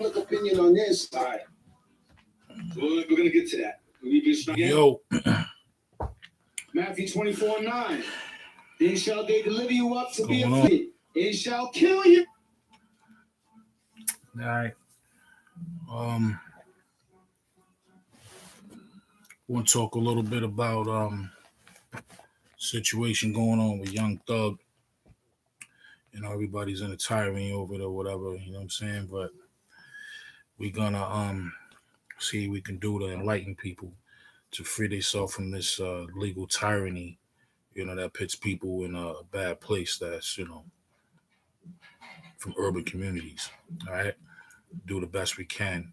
public opinion on this. All right. Well, we're going to get to that. Yo. Matthew 24:9. Then shall they deliver you up to be afflicted, and shall kill you. All right. Want to talk a little bit about situation going on with Young Thug. You know, everybody's in a tyranny over it or whatever, you know what I'm saying? But we're gonna see what we can do to enlighten people to free themselves from this legal tyranny, you know, that puts people in a bad place that's, you know, from urban communities. All right. Do the best we can.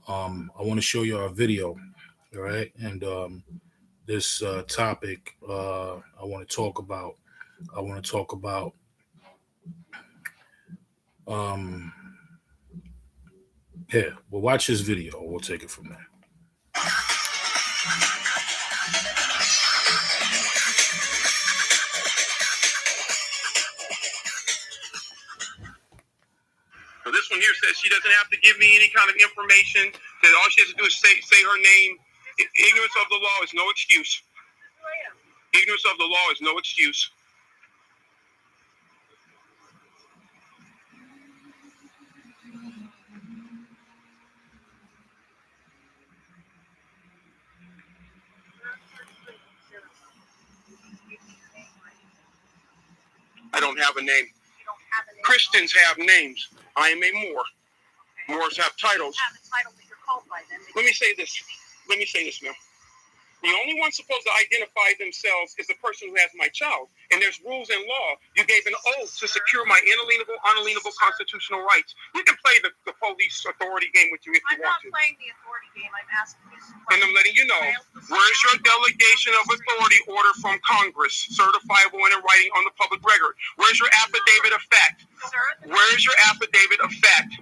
I want to show you our video. All right. And this topic I want to talk about. Here, we'll watch this video. We'll take it from there. So this one here says she doesn't have to give me any kind of information. That all she has to do is say her name. Ignorance of the law is no excuse. Ignorance of the law is no excuse. I don't have a name. Christians have names. I am a Moor. Moors have titles. Let me say this, ma'am. The only one supposed to identify themselves is the person who has my child. And there's rules and law. You gave an oath to secure my unalienable constitutional rights. You can play the police authority game with you if you want to. I'm not playing the authority game. I'm asking you some And questions. I'm letting you know, where's your delegation of authority order from Congress, certifiable and in writing on the public record? Where's your affidavit of fact? Where's your affidavit of fact?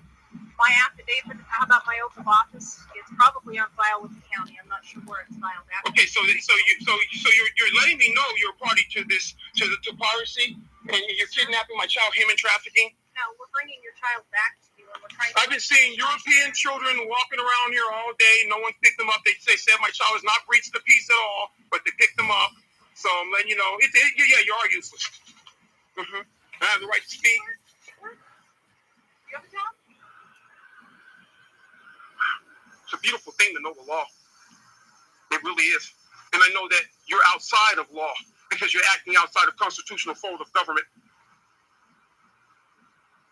My affidavit, how about my oath of office? It's probably on file with the county. I'm not sure where it's filed at. Okay, so you're letting me know you're a party to this, to piracy, and you're kidnapping my child, human trafficking. No, we're bringing your child back to you, and we're trying to. I've been seeing European children walking around here all day. No one picked them up. They said my child has not breached the peace at all, but they picked them up. So I'm letting you know, yeah, you are useless. I have the right to speak. You have a job? It's a beautiful thing to know the law. It really is. And I know that you're outside of law because you're acting outside of constitutional fold of government.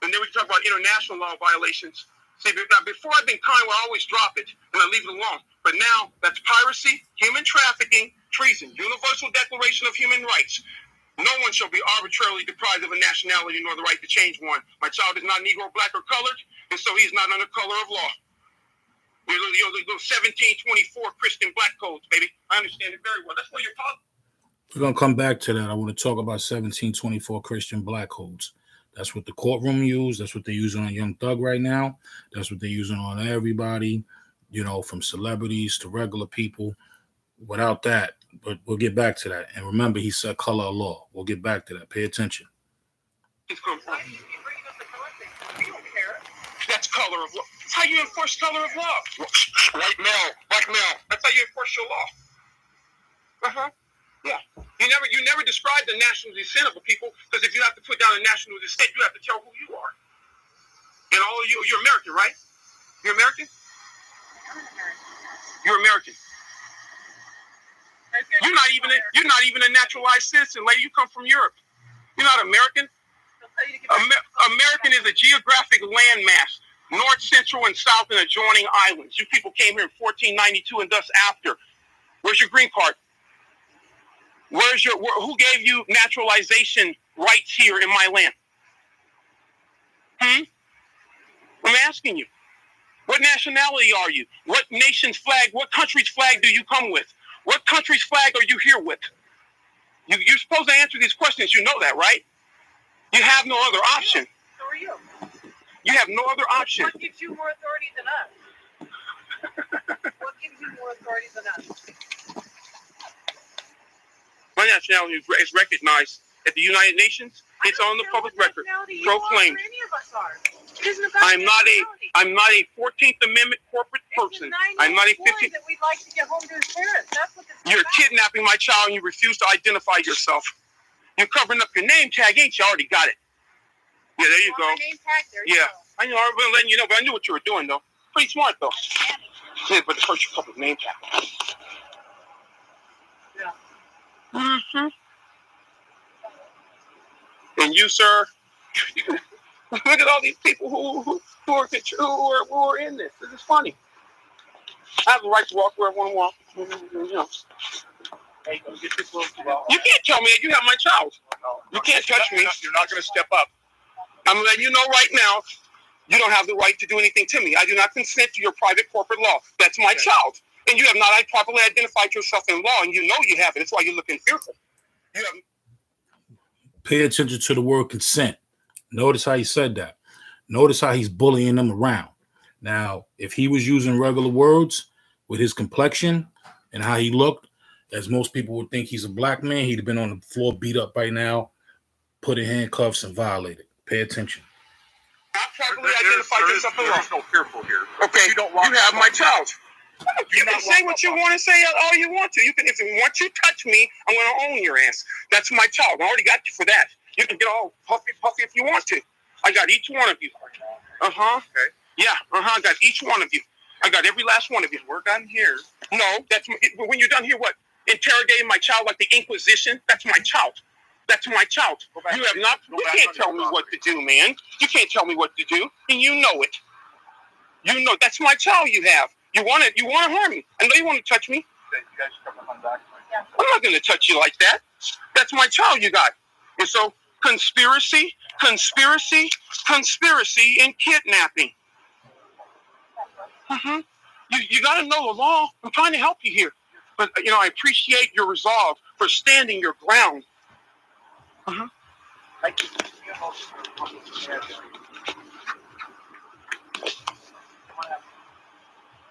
And then we can talk about international law violations. See, before I've been kind, I always drop it and I leave it alone. But now that's piracy, human trafficking, treason, Universal Declaration of Human Rights. No one shall be arbitrarily deprived of a nationality nor the right to change one. My child is not Negro, black, or colored, and so he's not under color of law. Your little 1724 Christian black codes, baby. I understand it very well. That's where you're talking. We're going to come back to that. I want to talk about 1724 Christian black codes. That's what the courtroom used. That's what they're using on Young Thug right now. That's what they're using on everybody, you know, from celebrities to regular people. Without that, but we'll get back to that. And remember, he said color of law. We'll get back to that. Pay attention. That's color of law. That's how you enforce color of law. White male, black male. That's how you enforce your law. Yeah. You never describe the national descent of a people, because if you have to put down a national descent, you have to tell who you are. And all of you're American, right? You're American? You're American. You're not even a naturalized citizen, lady. You come from Europe. You're not American. American is a geographic landmass, north, central, and south, and adjoining islands. You people came here in 1492 and thus after. Where's your green card? Who gave you naturalization rights here in my land? I'm asking you. What nationality are you? What nation's flag, what country's flag do you come with? What country's flag are you here with? You're supposed to answer these questions. You know that, right? You have no other option. So are you. You have no other option. What gives you more authority than us? What gives you more authority than us? My nationality is recognized at the United Nations. It's on the public record. Proclaimed. Any of us are. I'm not a I'm not a 14th Amendment corporate person. I'm not a 15th. That we'd like to get home to his parents. That's what this is You're about. kidnapping my child and you refuse to identify yourself. You're covering up your name tag, ain't you? Already got it. Yeah, there you go. My name tag, there you Yeah, go. I know. I've been letting you know, but I knew what you were doing, though. Pretty smart, though. Yeah, but first you cover name tag. Yeah. Mm-hmm. And you, sir, look at all these people who are in this. This is funny. I have the right to walk where I want to walk. You know. Hey, get this little You can't tell me that you have my child. You can't touch me. You're not going to step up. I'm letting you know right now, you don't have the right to do anything to me. I do not consent to your private corporate law. That's my child. And you have not properly identified yourself in law, and you know you haven't. That's why you're looking fearful. You have Pay attention to the word consent. Notice how he said that. Notice how he's bullying them around. Now, if he was using regular words with his complexion and how he looked, as most people would think he's a black man, he'd have been on the floor beat up by now, put in handcuffs and violated. Pay attention. not properly identified yourself in law. There's no fearful here. Okay, You don't you have my child. You not can say what you want to say all you want to. You can, if once you touch me, I'm going to own your ass. That's my child. I already got you for that. You can get all puffy if you want to. I got each one of you. Uh-huh. Okay. Yeah, I got each one of you. I got every last one of you. We're done here. No, when you're done here, what? Interrogating my child like the Inquisition? That's my child. That's my child. You have not. You can't tell me what to do, man. You can't tell me what to do, and you know it. You know that's my child. You have. You want it. You want to harm me. I know you want to touch me. You guys come on back. I'm not going to touch you like that. That's my child. You got. And so conspiracy, and kidnapping. You got to know the law. I'm trying to help you here, but I appreciate your resolve for standing your ground. Thank you.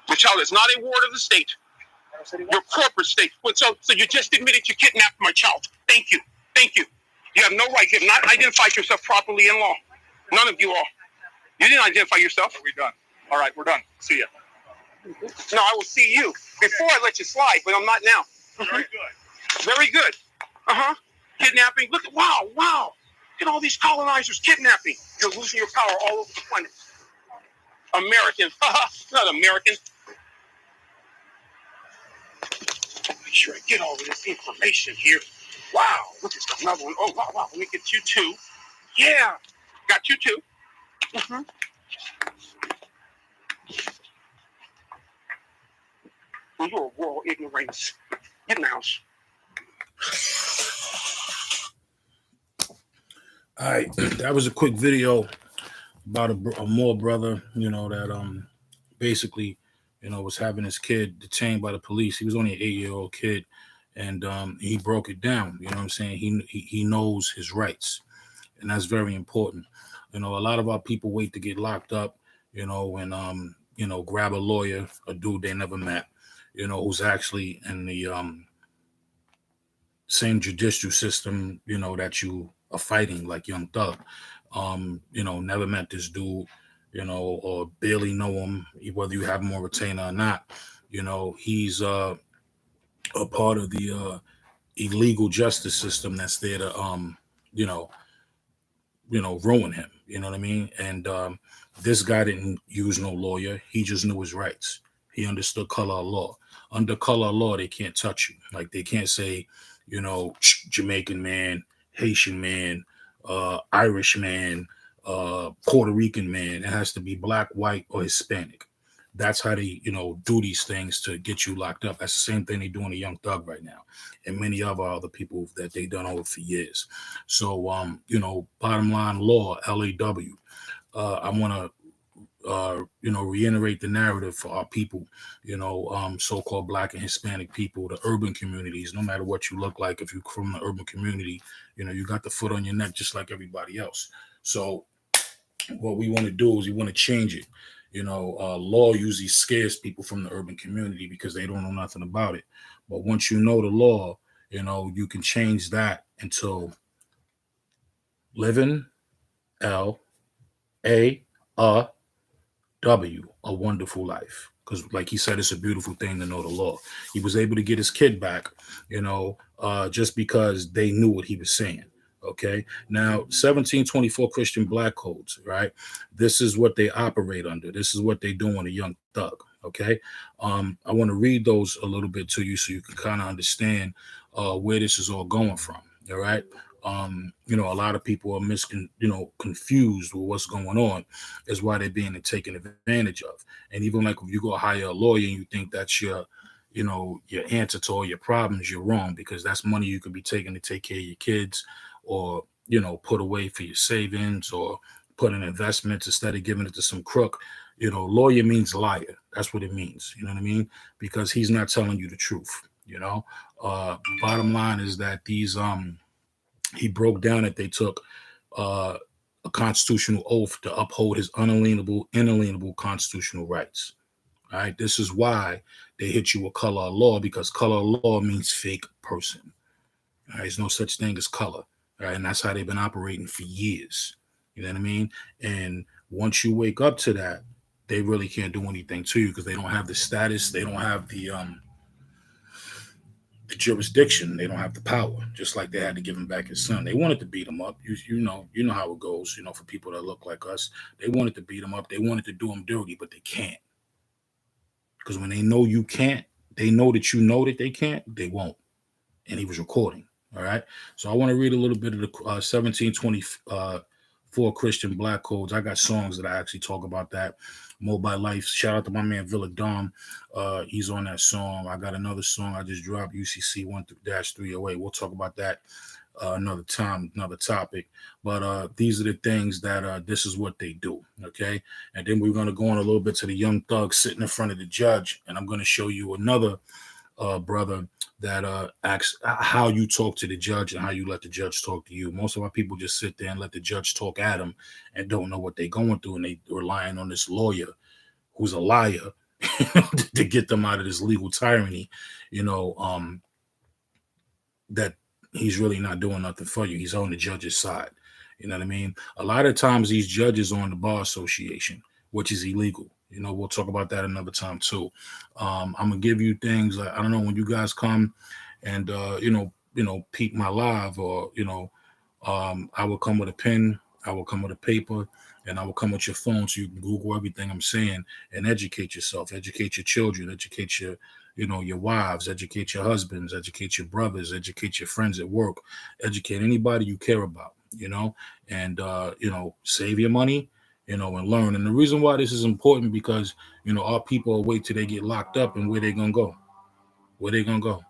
The child is not a ward of the state. Your corporate state. So you just admitted you kidnapped my child. Thank you. You have no right. You have not identified yourself properly in law. None of you all. You didn't identify yourself. Are we done? All right, we're done. See ya. No, I will see you before I let you slide, but I'm not now. Very good. Very good. Kidnapping. Look at wow. Look at all these colonizers kidnapping. You're losing your power all over the planet. American. Not American. Make sure I get all of this information here. Wow. Look at another one. Oh, wow. Let me get you two. Yeah. Got you two. You're a world ignoramus. Get in the house. All right, that was a quick video about a Moore brother, that basically, was having his kid detained by the police. He was only an 8-year-old kid, and he broke it down. You know what I'm saying? He knows his rights, and that's very important. A lot of our people wait to get locked up, and grab a lawyer, a dude they never met, who's actually in the same judicial system, that you are fighting, like Young Thug. Never met this dude, or barely know him, whether you have him on retainer or not. He's a part of the illegal justice system that's there to ruin him. You know what I mean? And this guy didn't use no lawyer. He just knew his rights. He understood color of law. Under color of law, they can't touch you. Like, they can't say, Jamaican man, Haitian man, Irish man, Puerto Rican man. It has to be black, white, or Hispanic. That's how they, do these things to get you locked up. That's the same thing they're doing to Young Thug right now, and many other people that they done over for years. So, bottom line law, LAW. I want to, reiterate the narrative for our people, so-called Black and Hispanic people, the urban communities. No matter what you look like, if you're from the urban community, you got the foot on your neck just like everybody else. So what we want to do is we want to change it. Law usually scares people from the urban community because they don't know nothing about it. But once you know the law, you can change that into living, LAW, W, a wonderful life. Because, like he said, it's a beautiful thing to know the law. He was able to get his kid back, just because they knew what he was saying. Okay. Now, 1724 Christian Black Codes, right? This is what they operate under. This is what they do on a Young Thug. Okay. I want to read those a little bit to you so you can kind of understand where this is all going from. All right. A lot of people are confused with what's going on, is why they're being taken advantage of. And even like if you go hire a lawyer and you think that's your answer to all your problems, you're wrong, because that's money you could be taking to take care of your kids, or, put away for your savings, or put in investments instead of giving it to some crook. Lawyer means liar. That's what it means. You know what I mean? Because he's not telling you the truth. Bottom line is that he broke down that they took a constitutional oath to uphold his inalienable constitutional rights. All right. This is why they hit you with color of law, because color of law means fake person. All right. There's no such thing as color. All right. And that's how they've been operating for years. You know what I mean? And once you wake up to that, they really can't do anything to you, because they don't have the status. They don't have the jurisdiction. They don't have the power, just like they had to give him back his son. They wanted to beat him up. You know how it goes, for people that look like us. They wanted to beat him up. They wanted to do him dirty, but they can't. Because when they know you can't, they know that you know that they can't, they won't. And he was recording. All right. So I want to read a little bit of the 1724 Christian Black Codes. I got songs that I actually talk about that. Mobile Life. Shout out to my man Villa Dom. He's on that song. I got another song I just dropped, UCC 1-308. We'll talk about that another time, another topic. But these are the things that this is what they do. Okay. And then we're going to go on a little bit to the Young Thug sitting in front of the judge. And I'm going to show you another brother that asks how you talk to the judge and how you let the judge talk to you. Most of our people just sit there and let the judge talk at them and don't know what they're going through, and they relying on this lawyer who's a liar to get them out of this legal tyranny, that he's really not doing nothing for you. He's on the judge's side. You know what I mean? A lot of times these judges are on the bar association, which is illegal. We'll talk about that another time too. I'm gonna give you things like, I don't know, when you guys come and peep my live, or I will come with a pen, I will come with a paper, and I will come with your phone so you can Google everything I'm saying and educate yourself, educate your children, educate your your wives, educate your husbands, educate your brothers, educate your friends at work, educate anybody you care about, and save your money. And learn. And the reason why this is important, because, our people will wait till they get locked up, and where they going to go? Where they going to go?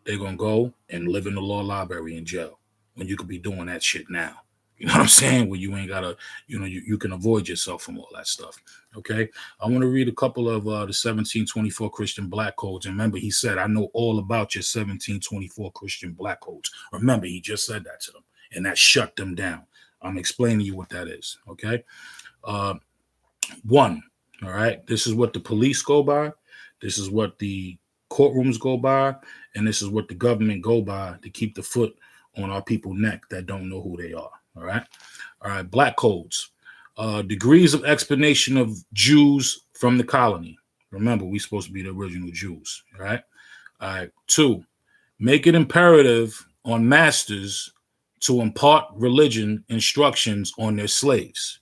They're going to go and live in the law library in jail, when you could be doing that shit now. You know what I'm saying? Where you ain't got to, you can avoid yourself from all that stuff. Okay. I want to read a couple of the 1724 Christian Black Codes. And remember, he said, I know all about your 1724 Christian Black Codes. Remember, he just said that to them, and that shut them down. I'm explaining to you what that is. Okay. One. All right. This is what the police go by. This is what the courtrooms go by. And this is what the government go by to keep the foot on our people's neck that don't know who they are. All right. All right. Black Codes. Degrees of explanation of Jews from the colony. Remember, we're supposed to be the original Jews. All right. All right. 2. Make it imperative on masters to impart religion instructions on their slaves.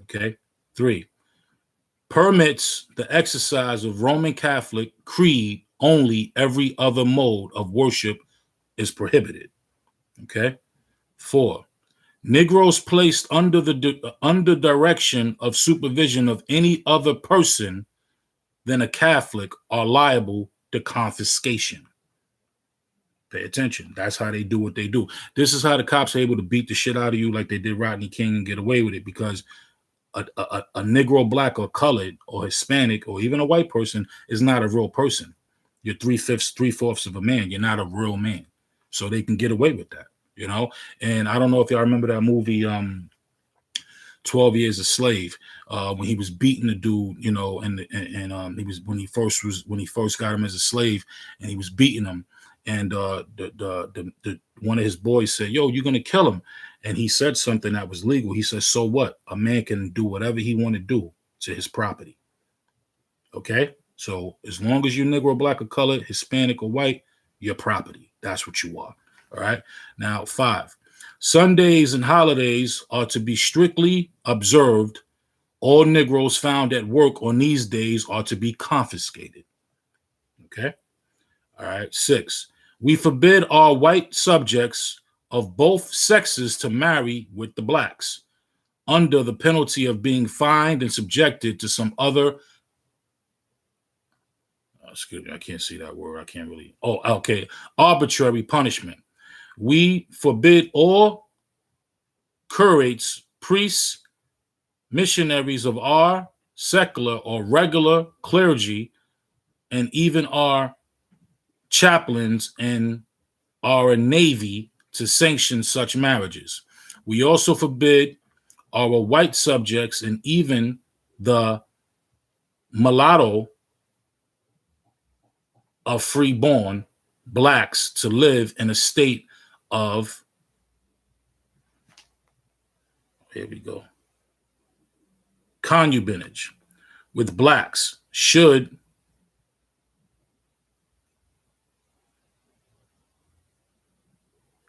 Okay. 3. Permits the exercise of Roman Catholic creed only. Every other mode of worship is prohibited. Okay. 4. Negroes placed under direction of supervision of any other person than a Catholic are liable to confiscation. Pay attention. That's how they do what they do. This is how the cops are able to beat the shit out of you like they did Rodney King and get away with it, because a Negro, black, or colored, or Hispanic, or even a white person is not a real person. You're 3/4 of a man. You're not a real man. So they can get away with that, And I don't know if y'all remember that movie, 12 Years a Slave, when he was beating the dude, and he was when he first got him as a slave, and he was beating him. And the one of his boys said, "Yo, you're gonna kill him," and he said something that was legal. He said, "So what? A man can do whatever he want to do to his property. Okay? So as long as you're Negro, black, or colored, Hispanic, or white, you're property. That's what you are. All right? Now, 5. Sundays and holidays are to be strictly observed. All Negroes found at work on these days are to be confiscated. Okay? All right. 6. We forbid our white subjects of both sexes to marry with the blacks under the penalty of being fined and subjected to some other, excuse me, I can't see that word. I can't really, okay, arbitrary punishment. We forbid all curates, priests, missionaries of our secular or regular clergy, and even our chaplains and our navy to sanction such marriages. We also forbid our white subjects and even the mulatto of freeborn blacks to live in a state of, here we go, concubinage with blacks should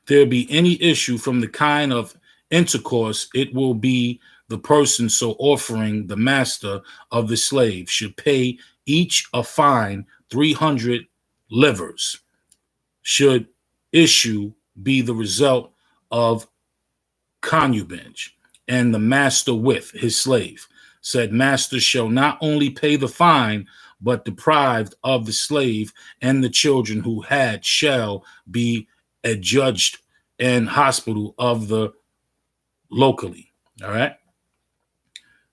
there be any issue from the kind of intercourse, it will be the person so offering the master of the slave should pay each a fine 300 livers. Should issue be the result of concubinage, and the master with his slave. Said master shall not only pay the fine, but deprived of the slave and the children who had shall be adjudged in hospital of the locally. All right.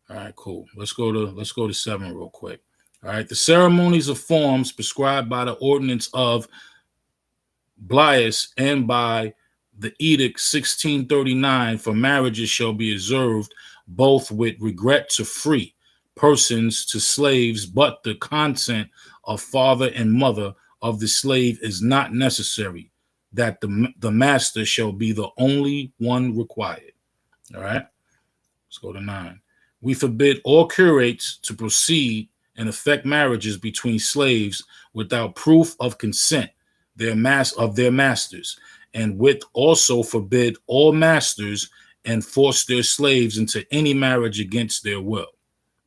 All right, cool. Let's go to 7 real quick. All right. The ceremonies of forms prescribed by the ordinance of Blias and by the edict 1639 for marriages shall be observed both with regret to free persons to slaves, but the consent of father and mother of the slave is not necessary, that the master shall be the only one required. All right, let's go to 9. We forbid all curates to proceed and effect marriages between slaves without proof of consent of their masters, and with also forbid all masters and force their slaves into any marriage against their will.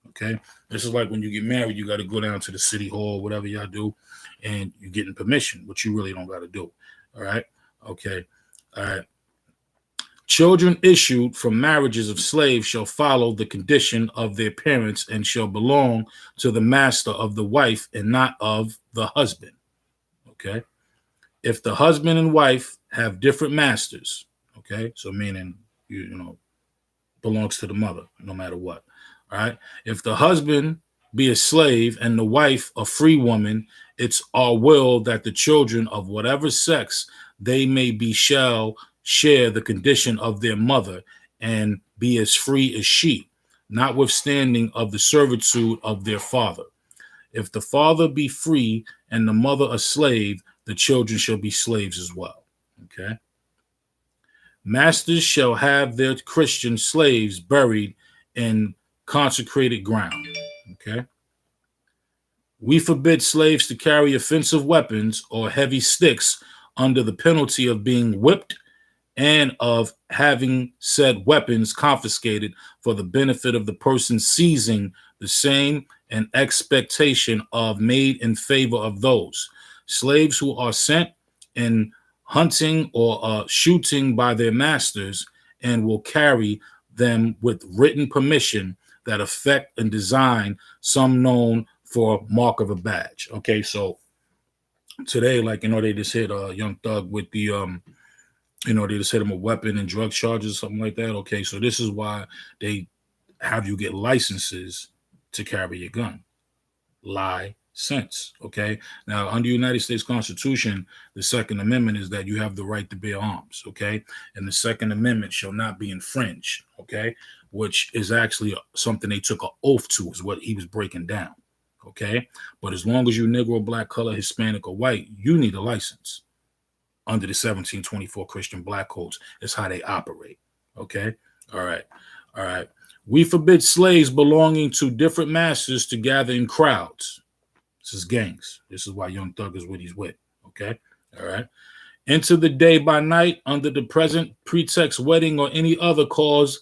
Okay, this is like when you get married, you got to go down to the city hall, whatever y'all do, and you're getting permission, which you really don't got to do. All right, okay, all right. Children issued from marriages of slaves shall follow the condition of their parents and shall belong to the master of the wife and not of the husband. Okay. If the husband and wife have different masters, okay, so meaning you know belongs to the mother no matter what. All right. If the husband be a slave and the wife a free woman, it's our will that the children of whatever sex they may be shall share the condition of their mother and be as free as she, notwithstanding of the servitude of their father. If the father be free and the mother a slave, the children shall be slaves as well. Okay. Masters shall have their Christian slaves buried in consecrated ground. Okay. We forbid slaves to carry offensive weapons or heavy sticks under the penalty of being whipped and of having said weapons confiscated for the benefit of the person seizing the same, and expectation of made in favor of those slaves who are sent in hunting or shooting by their masters, and will carry them with written permission that affect and design some known for mark of a badge. Okay, so today, like, they just hit Young Thug with the they just hit him with weapon and drug charges, something like that. Okay, so this is why they have you get licenses to carry a gun. License. Okay. Now, under the United States Constitution, the Second Amendment is that you have the right to bear arms. Okay. And the Second Amendment shall not be infringed. Okay. Which is actually something they took an oath to, is what he was breaking down. Okay. But as long as you Negro, black, color, Hispanic, or white, you need a license. Under the 1724 Christian Black codes is how they operate. Okay. All right. All right. We forbid slaves belonging to different masters to gather in crowds. This is gangs. This is why Young Thug is what he's with. Okay? All right. Into the day by night under the present pretext, wedding, or any other cause,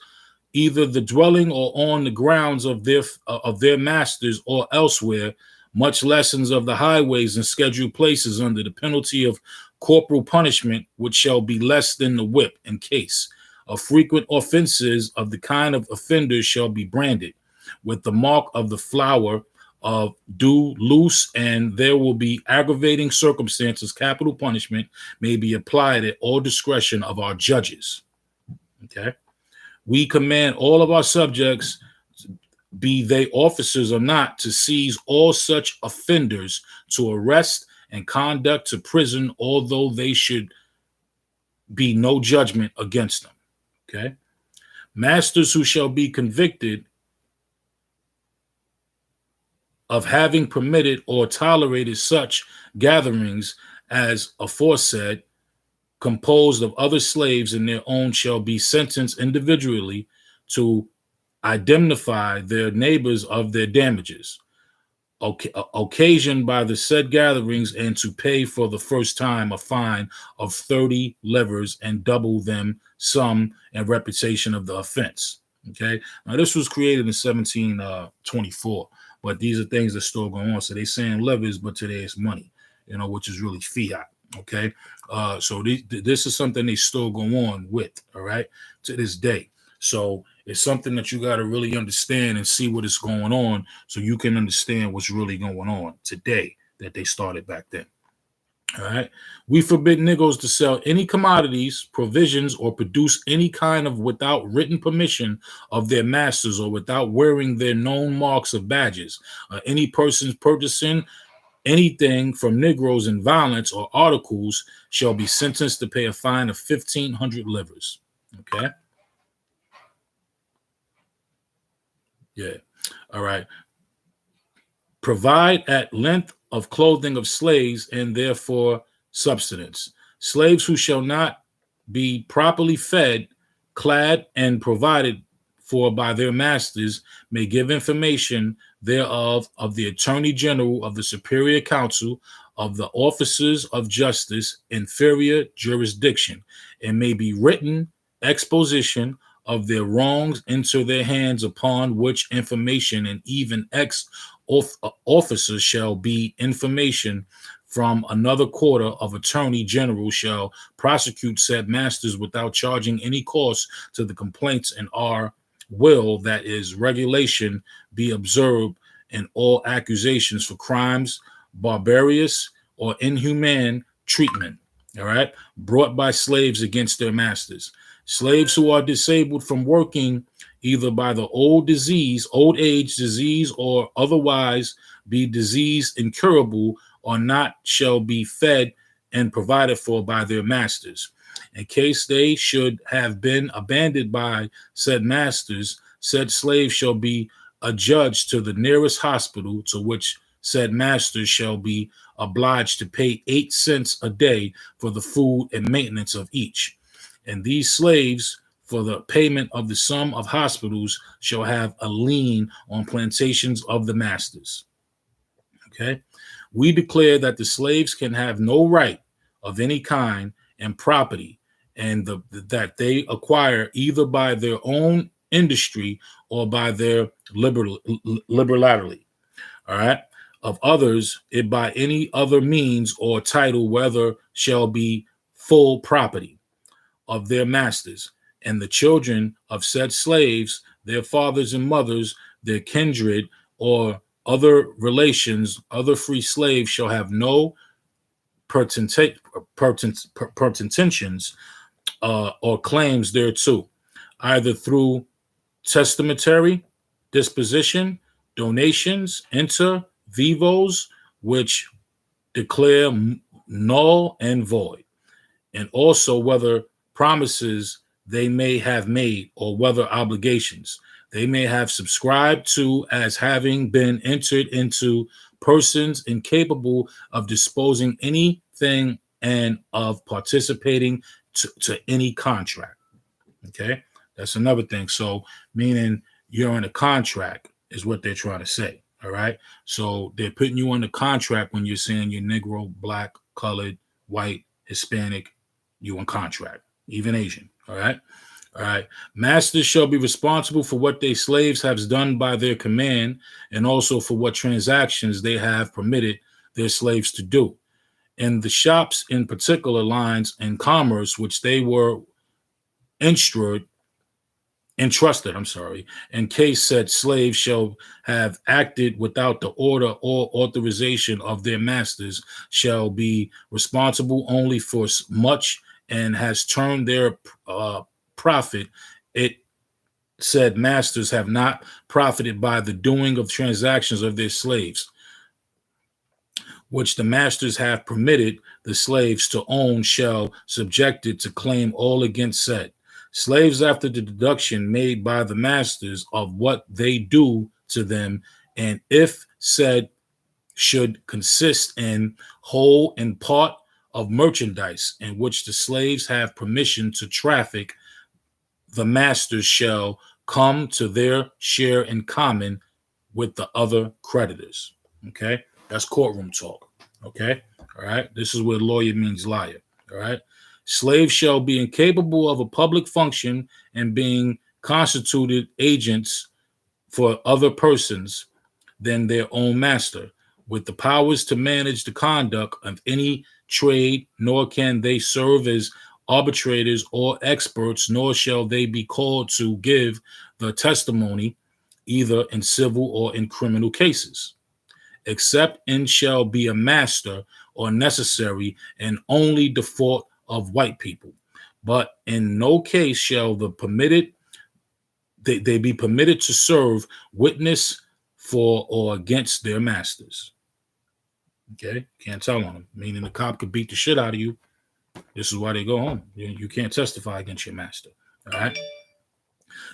either the dwelling or on the grounds of their masters or elsewhere, much lessons of the highways and scheduled places under the penalty of corporal punishment, which shall be less than the whip in case of frequent offenses of the kind of offenders shall be branded with the mark of the flower of due loose, and there will be aggravating circumstances. Capital punishment may be applied at all discretion of our judges. Okay. We command all of our subjects, be they officers or not, to seize all such offenders, to arrest and conduct to prison, although they should be no judgment against them. Okay. Masters who shall be convicted of having permitted or tolerated such gatherings as aforesaid, composed of other slaves and their own, shall be sentenced individually to indemnify their neighbors of their damages occasioned by the said gatherings, and to pay for the first time a fine of 30 livres and double them sum and reputation of the offense. Okay. Now this was created in 1724, but these are things that still go on. So they saying livres, but today it's money, which is really fiat. Okay. So this is something they still go on with, all right, to this day. So it's something that you got to really understand and see what is going on so you can understand what's really going on today that they started back then. All right. We forbid Negroes to sell any commodities, provisions, or produce any kind of without written permission of their masters or without wearing their known marks of badges. Any persons purchasing anything from Negroes in violence or articles shall be sentenced to pay a fine of 1,500 livres. Okay. Yeah. All right. Provide at length of clothing of slaves and therefore subsistence. Slaves who shall not be properly fed, clad, and provided for by their masters may give information thereof of the Attorney General, of the Superior Council, of the officers of justice, inferior jurisdiction, and may be written exposition of their wrongs into their hands, upon which information and even officers shall be information from another quarter of Attorney General shall prosecute said masters without charging any cost to the complaints, and our will that is regulation be observed in all accusations for crimes, barbarous or inhumane treatment, all right, brought by slaves against their masters. Slaves who are disabled from working either by the old age disease, or otherwise be disease incurable or not, shall be fed and provided for by their masters. In case they should have been abandoned by said masters, said slaves shall be adjudged to the nearest hospital, to which said masters shall be obliged to pay 8 cents a day for the food and maintenance of each. And these slaves, for the payment of the sum of hospitals, shall have a lien on plantations of the masters. Okay. We declare that the slaves can have no right of any kind and property, and that they acquire either by their own industry or by their liberality. All right. Of others, it by any other means or title, whether shall be full property of their masters, and the children of said slaves, their fathers and mothers, their kindred, or other relations, other free slaves shall have no pretensions or claims thereto, either through testamentary disposition, donations, inter vivos, which declare null and void, and also whether promises they may have made, or whether obligations they may have subscribed to, as having been entered into persons incapable of disposing anything and of participating to any contract. Okay, that's another thing. So meaning you're in a contract, is what they're trying to say. All right. So they're putting you on the contract when you're saying you're Negro, black, colored, white, Hispanic, you on contract, even Asian. All right. All right. Masters shall be responsible for what their slaves have done by their command, and also for what transactions they have permitted their slaves to do. In the shops, in particular lines in commerce, which they were entrusted, in case said slaves shall have acted without the order or authorization of their masters, shall be responsible only for much, and has turned their profit. It said masters have not profited by the doing of transactions of their slaves, which the masters have permitted the slaves to own, shall subjected to claim all against said slaves after the deduction made by the masters of what they do to them, and if said should consist in whole and part of merchandise in which the slaves have permission to traffic, the masters shall come to their share in common with the other creditors. Okay, that's courtroom talk. Okay, all right, this is where lawyer means liar. All right, slaves shall be incapable of a public function and being constituted agents for other persons than their own master, with the powers to manage the conduct of any trade, nor can they serve as arbitrators or experts, nor shall they be called to give the testimony either in civil or in criminal cases, except in shall be a master or necessary and only default of white people. But in no case shall they be permitted to serve witness for or against their masters. Okay, can't tell on them. Meaning the cop could beat the shit out of you. This is why they go home. You can't testify against your master. All right.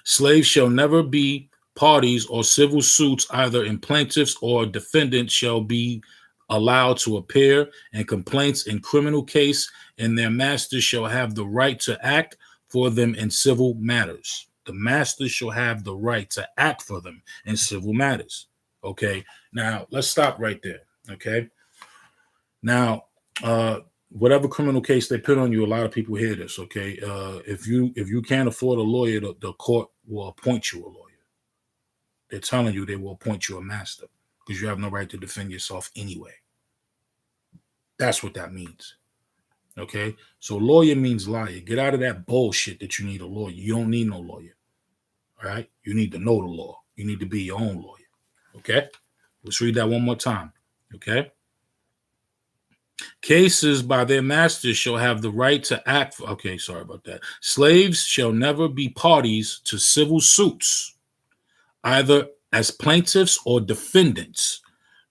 Slaves shall never be parties or civil suits, either in plaintiffs or defendants shall be allowed to appear, and complaints in criminal case, and their masters shall have the right to act for them in civil matters. The masters shall have the right to act for them in civil matters. Okay. Now let's stop right there. Okay. Now, whatever criminal case they put on you, a lot of people hear this. Okay, if you can't afford a lawyer, the court will appoint you a lawyer. They're telling you they will appoint you a master because you have no right to defend yourself anyway. That's what that means. Okay, so lawyer means liar. Get out of that bullshit that you need a lawyer. You don't need no lawyer. All right, you need to know the law. You need to be your own lawyer. Okay, let's read that one more time. Okay. Cases by their masters shall have the right to act for, okay, sorry about that. Slaves shall never be parties to civil suits, either as plaintiffs or defendants,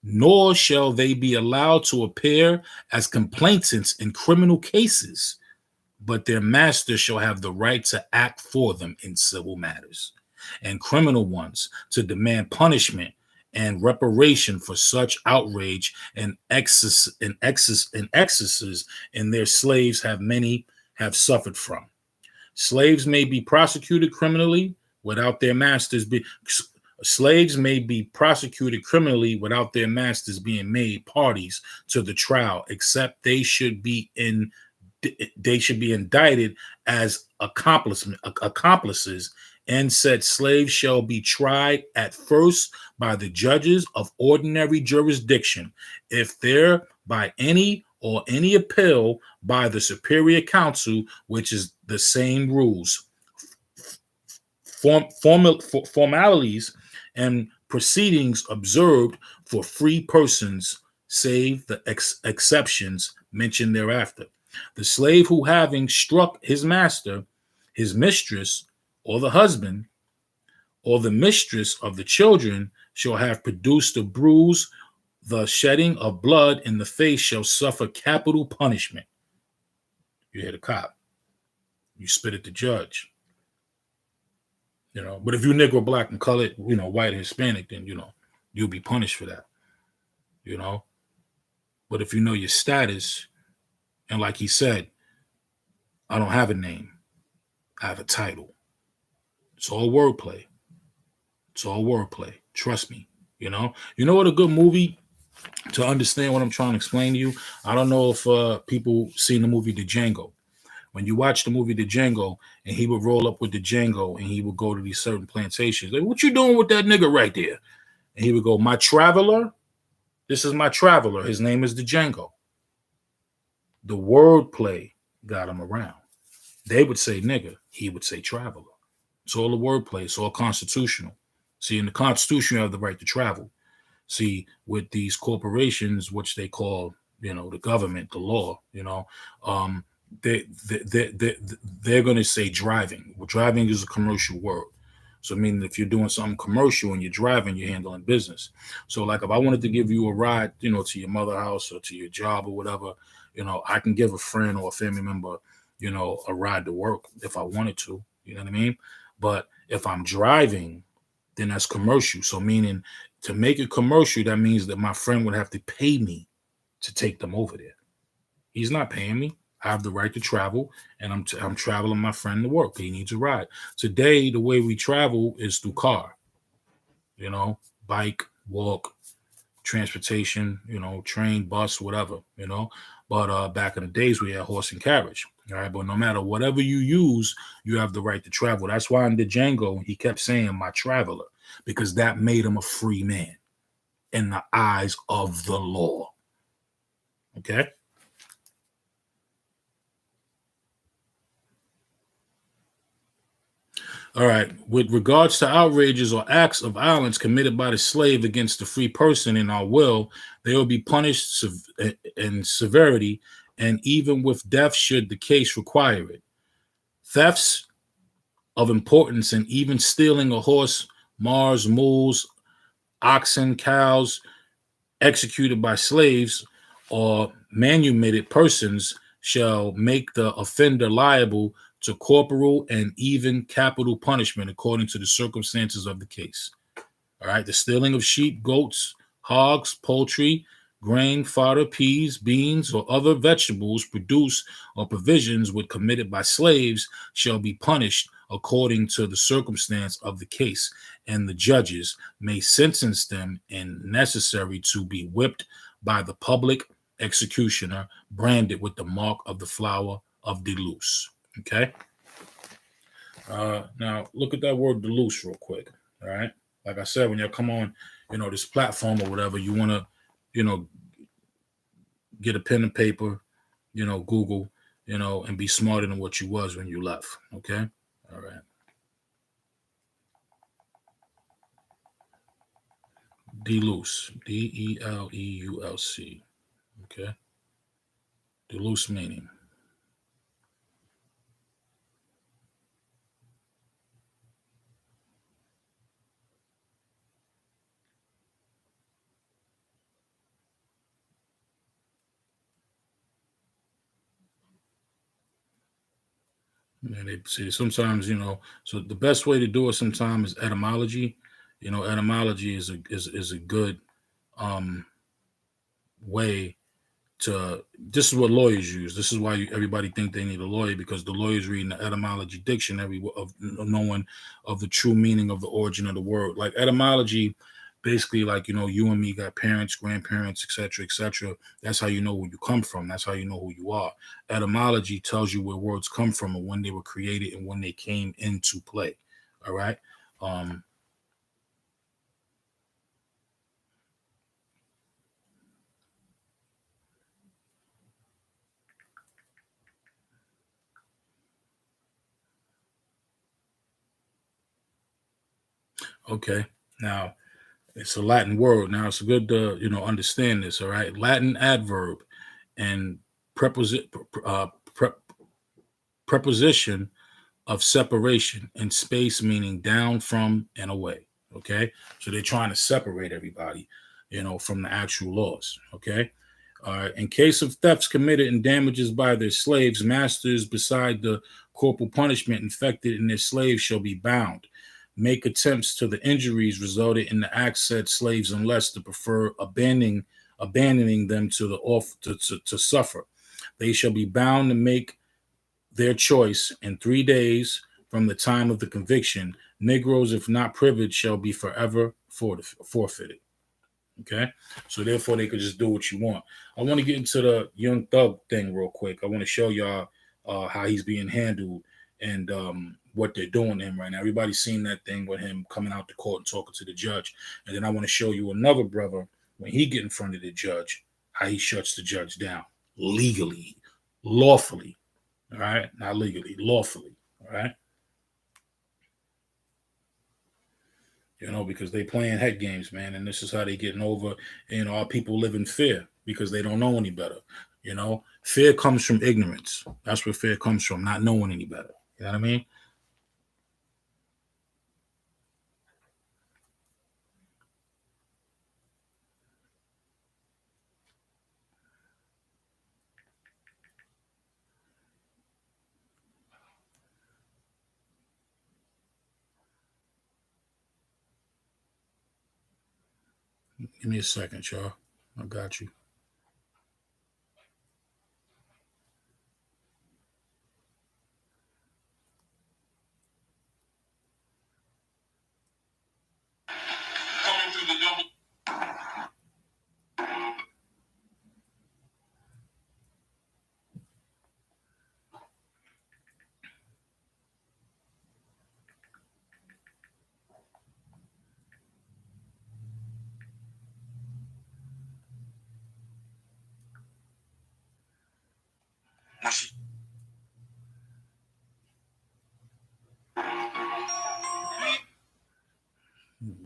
nor shall they be allowed to appear as complainants in criminal cases, but their masters shall have the right to act for them in civil matters and criminal ones, to demand punishment and reparation for such outrage and excesses in their slaves have suffered from. Slaves may be prosecuted criminally without their masters slaves may be prosecuted criminally without their masters being made parties to the trial, except they should be indicted as accomplices, and said slaves shall be tried at first by the judges of ordinary jurisdiction, if there by any appeal by the superior council, which is the same rules, formalities, and proceedings observed for free persons, save the exceptions mentioned thereafter. The slave who, having struck his master, his mistress, or the husband, or the mistress of the children, shall have produced a bruise, the shedding of blood in the face, shall suffer capital punishment. You hit a cop. You spit at the judge. But if you're Negro, black, and colored, white, and Hispanic, then, you'll be punished for that. But if you know your status, and like he said, I don't have a name, I have a title. It's all wordplay. It's all wordplay. Trust me. You know what a good movie to understand what I'm trying to explain to you. I don't know if people seen the movie The Django. When you watch the movie The Django, and he would roll up with the Django, and he would go to these certain plantations. Like, what you doing with that nigga right there? And he would go, my traveler. This is my traveler. His name is the Django. The wordplay got him around. They would say nigga. He would say traveler. It's all the wordplay. It's all constitutional. See, in the Constitution, you have the right to travel. See, with these corporations, which they call, the government, the law, they're going to say driving. Well, driving is a commercial word. So, meaning if you're doing something commercial and you're driving, you're handling business. So, like if I wanted to give you a ride, to your mother's house or to your job or whatever, I can give a friend or a family member, a ride to work if I wanted to. You know what I mean? But if I'm driving, then that's commercial. So, meaning to make it commercial, that means that my friend would have to pay me to take them over there. He's not paying me. I have the right to travel, and I'm traveling my friend to work. He needs a ride. Today, the way we travel is through car, bike, walk, transportation, train, bus, whatever, But back in the days, we had horse and carriage. All right. But no matter whatever you use, you have the right to travel. That's why in the Django, he kept saying my traveler, because that made him a free man in the eyes of the law. Okay. All right. With regards to outrages or acts of violence committed by the slave against the free person in our will, they will be punished in severity and even with death should the case require it. Thefts of importance and even stealing a horse, mares, mules, oxen, cows, executed by slaves or manumitted persons shall make the offender liable to corporal and even capital punishment according to the circumstances of the case. All right, the stealing of sheep, goats, hogs, poultry, grain, fodder, peas, beans, or other vegetables produced or provisions which committed by slaves shall be punished according to the circumstance of the case, and the judges may sentence them and necessary to be whipped by the public executioner, branded with the mark of the flower of Deluse. Okay. Now look at that word Deluse real quick. All right. Like I said, when you come on, this platform or whatever, you want to, get a pen and paper, Google, and be smarter than what you was when you left. Okay. All right. Deluse, Deleuc. Okay. Deluse meaning. And they say sometimes, so the best way to do it sometimes is etymology. Etymology is a good way to. This is what lawyers use. This is why everybody think they need a lawyer, because the lawyers reading the etymology dictionary of knowing of the true meaning of the origin of the word. Like etymology, basically, like you and me got parents, grandparents, etc. That's how you know where you come from. That's how you know who you are. Etymology tells you where words come from and when they were created and when they came into play. All right. Okay. Now, it's a Latin word. Now, it's good to, understand this, all right? Latin adverb and preposition of separation in space, meaning down from and away, okay? So they're trying to separate everybody, from the actual laws, okay? In case of thefts committed and damages by their slaves, masters, beside the corporal punishment inflicted in their slaves, shall be bound. Make attempts to the injuries resulted in the act said slaves, unless to prefer abandoning them to the to suffer. They shall be bound to make their choice in 3 days from the time of the conviction, Negroes, if not privileged, shall be forever forfeited. Okay, so therefore they could just do what you want. I want to get into the Young Thug thing real quick. I want to show y'all how he's being handled and what they're doing to him right now. Everybody's seen that thing with him coming out to court and talking to the judge. And then I want to show you another brother when he get in front of the judge, how he shuts the judge down legally, lawfully. All right, not legally, lawfully. All right. You know, because they playing head games, man, and this is how they getting over. You know, our people live in fear because they don't know any better. You know, fear comes from ignorance. That's where fear comes from, not knowing any better. You know what I mean? Give me a second, y'all. I got you.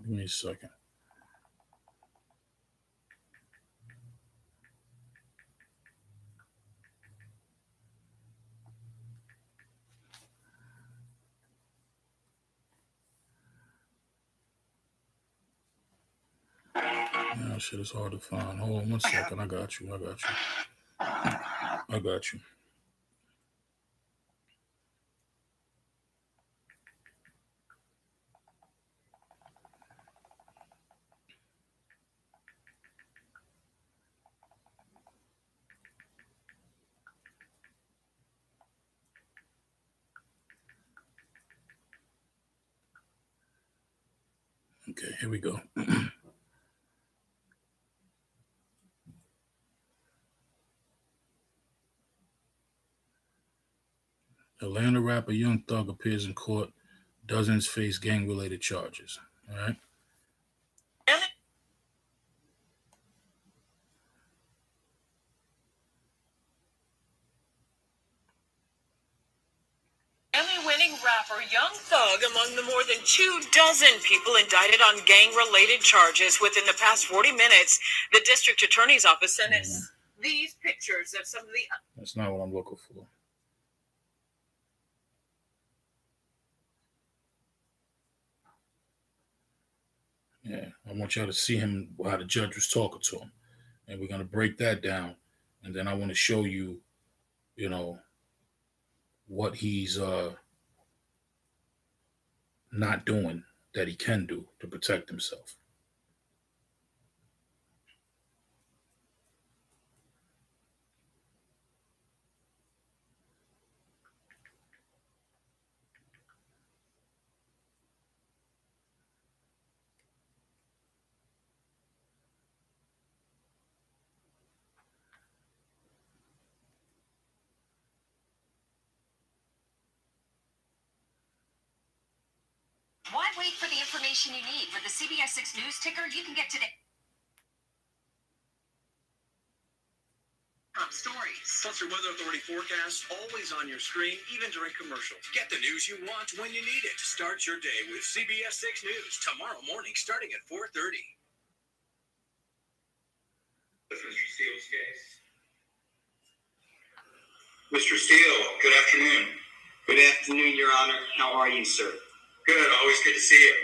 Give me a second. Yeah, shit is hard to find. Hold on 1 second. I got you. I got you. Okay, here we go. Atlanta rapper Young Thug appears in court. Dozens face gang-related charges. All right. Emmy-winning rapper Young Thug among the more than 24 people indicted on gang-related charges within the past 40 minutes. The district attorney's office sent us these pictures of some of the... That's not what I'm looking for. Yeah, I want y'all to see him, how the judge was talking to him. And we're going to break that down. And then I want to show you, you know, what he's not doing that he can do to protect himself. Why wait for the information you need? With the CBS 6 News ticker, you can get today. Top stories. Plus your weather authority forecast always on your screen, even during commercials. Get the news you want when you need it. Start your day with CBS 6 News tomorrow morning, starting at 4:30. Mr. Steele's case. Mr. Steele, good afternoon. Good afternoon, Your Honor. How are you, sir? Good. Always good to see you.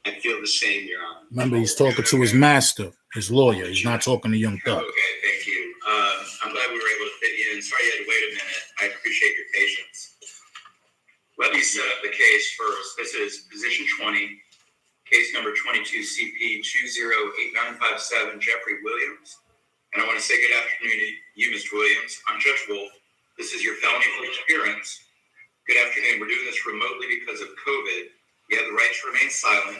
I feel the same, Your Honor. Remember, he's talking to his master, his lawyer. He's not talking to Young Thug. Okay, thank you. I'm glad we were able to fit you in. Sorry you had to wait a minute. I appreciate your patience. Let me set up the case first. This is Position 20, case number 22 CP 208957, Jeffrey Williams. And I want to say good afternoon to you, Mr. Williams. I'm Judge Wolf. This is your felony for appearance. Good afternoon. We're doing this remotely because of COVID. You have the right to remain silent.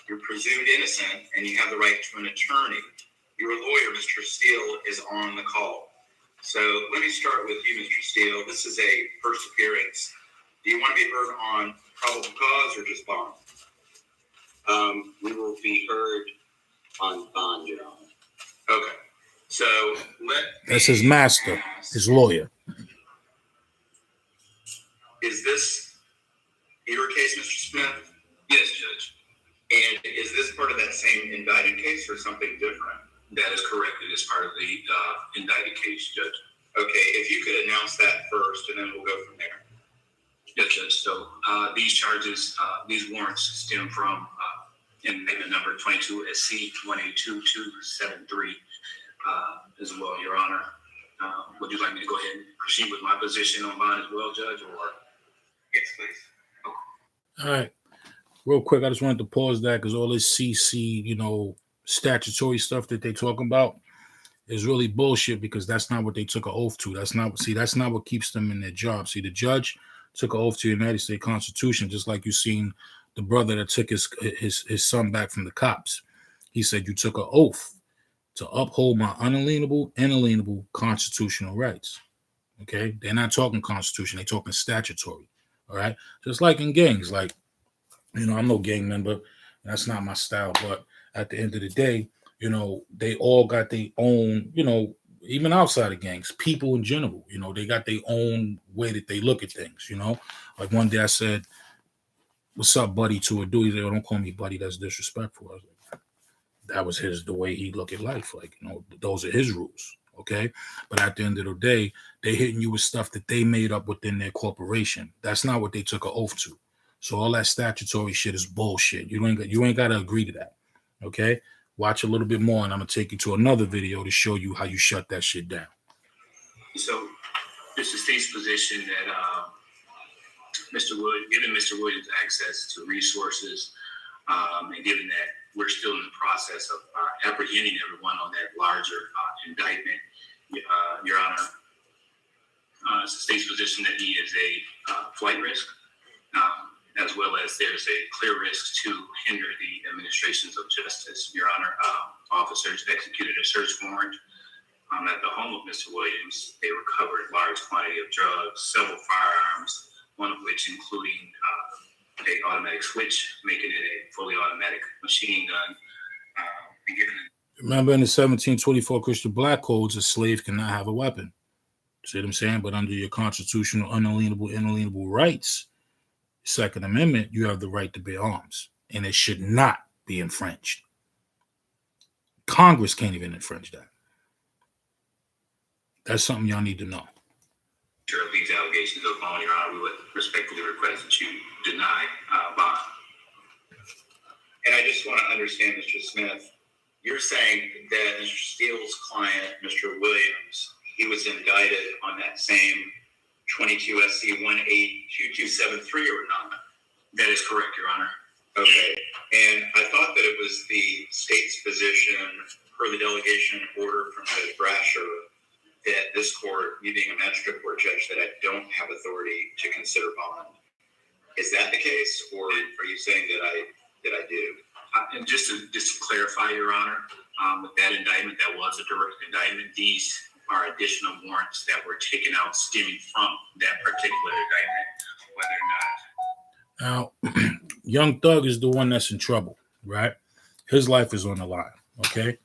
You're presumed innocent, and you have the right to an attorney. Your lawyer, Mr. Steele, is on the call. So let me start with you, Mr. Steele. This is a first appearance. Do you want to be heard on probable cause or just bond? We will be heard on bond, Your Honor. Okay. So that's his master, his lawyer. Is this your case, Mr. Smith? Yes, Judge. And is this part of that same indicted case or something different? That is correct. It is part of the indicted case, Judge. Okay, if you could announce that first, and then we'll go from there. Yes, Judge. So these charges, these warrants stem from indictment number 22 SC 1822273 as well, Your Honor. Would you like me to go ahead and proceed with my position on bond as well, Judge? Or yes, please. All right. Real quick, I just wanted to pause that because all this CC, statutory stuff that they talking about is really bullshit because that's not what they took an oath to. That's not what keeps them in their job. See, the judge took an oath to the United States Constitution, just like you seen the brother that took his son back from the cops. He said, you took an oath to uphold my unalienable, inalienable constitutional rights. Okay? They're not talking constitution. They're talking statutory. All right? Just like in gangs. Like, I'm no gang member. That's not my style. But at the end of the day, they all got their own, even outside of gangs, people in general, they got their own way that they look at things, Like one day I said, what's up, buddy, to a dude. He said, oh, don't call me buddy. That's disrespectful. I was like, that was the way he looked at life. Like, those are his rules. Okay. But at the end of the day, they hitting you with stuff that they made up within their corporation. That's not what they took an oath to. So all that statutory shit is bullshit. You ain't got to agree to that. Okay. Watch a little bit more, and I'm going to take you to another video to show you how you shut that shit down. So it's the state's position that given Mr. Williams access to resources, and given that we're still in the process of apprehending everyone on that larger indictment, Your Honor, it's the state's position that he is a flight risk, as well as there's a clear risk to hinder the administrations of justice. Your Honor, officers executed a search warrant at the home of Mr. Williams. They recovered large quantity of drugs, several firearms, one of which including a automatic switch, making it a fully automatic machine gun. Remember in the 1724 Christian Black Codes, a slave cannot have a weapon. See what I'm saying? But under your constitutional, unalienable, inalienable rights, Second Amendment, you have the right to bear arms, and it should not be infringed. Congress can't even infringe that. That's something y'all need to know. Sure, of these allegations of bond, Your Honor, we would respectfully request that you deny bond. And I just want to understand, Mr. Smith, you're saying that Mr. Steele's client, Mr. Williams, he was indicted on that same 22 SC 1822273 or not? That is correct, Your Honor. Okay. And I thought that it was the state's position per the delegation order from Judge Brasher that this court, me being a magistrate court judge, that I don't have authority to consider bond. Is that the case, or are you saying that I do? And just to clarify, Your Honor, with that indictment, that was a direct indictment. These are additional warrants that were taken out stemming from that particular indictment, whether or not. Now, Young Thug is the one that's in trouble, right? His life is on the line, okay?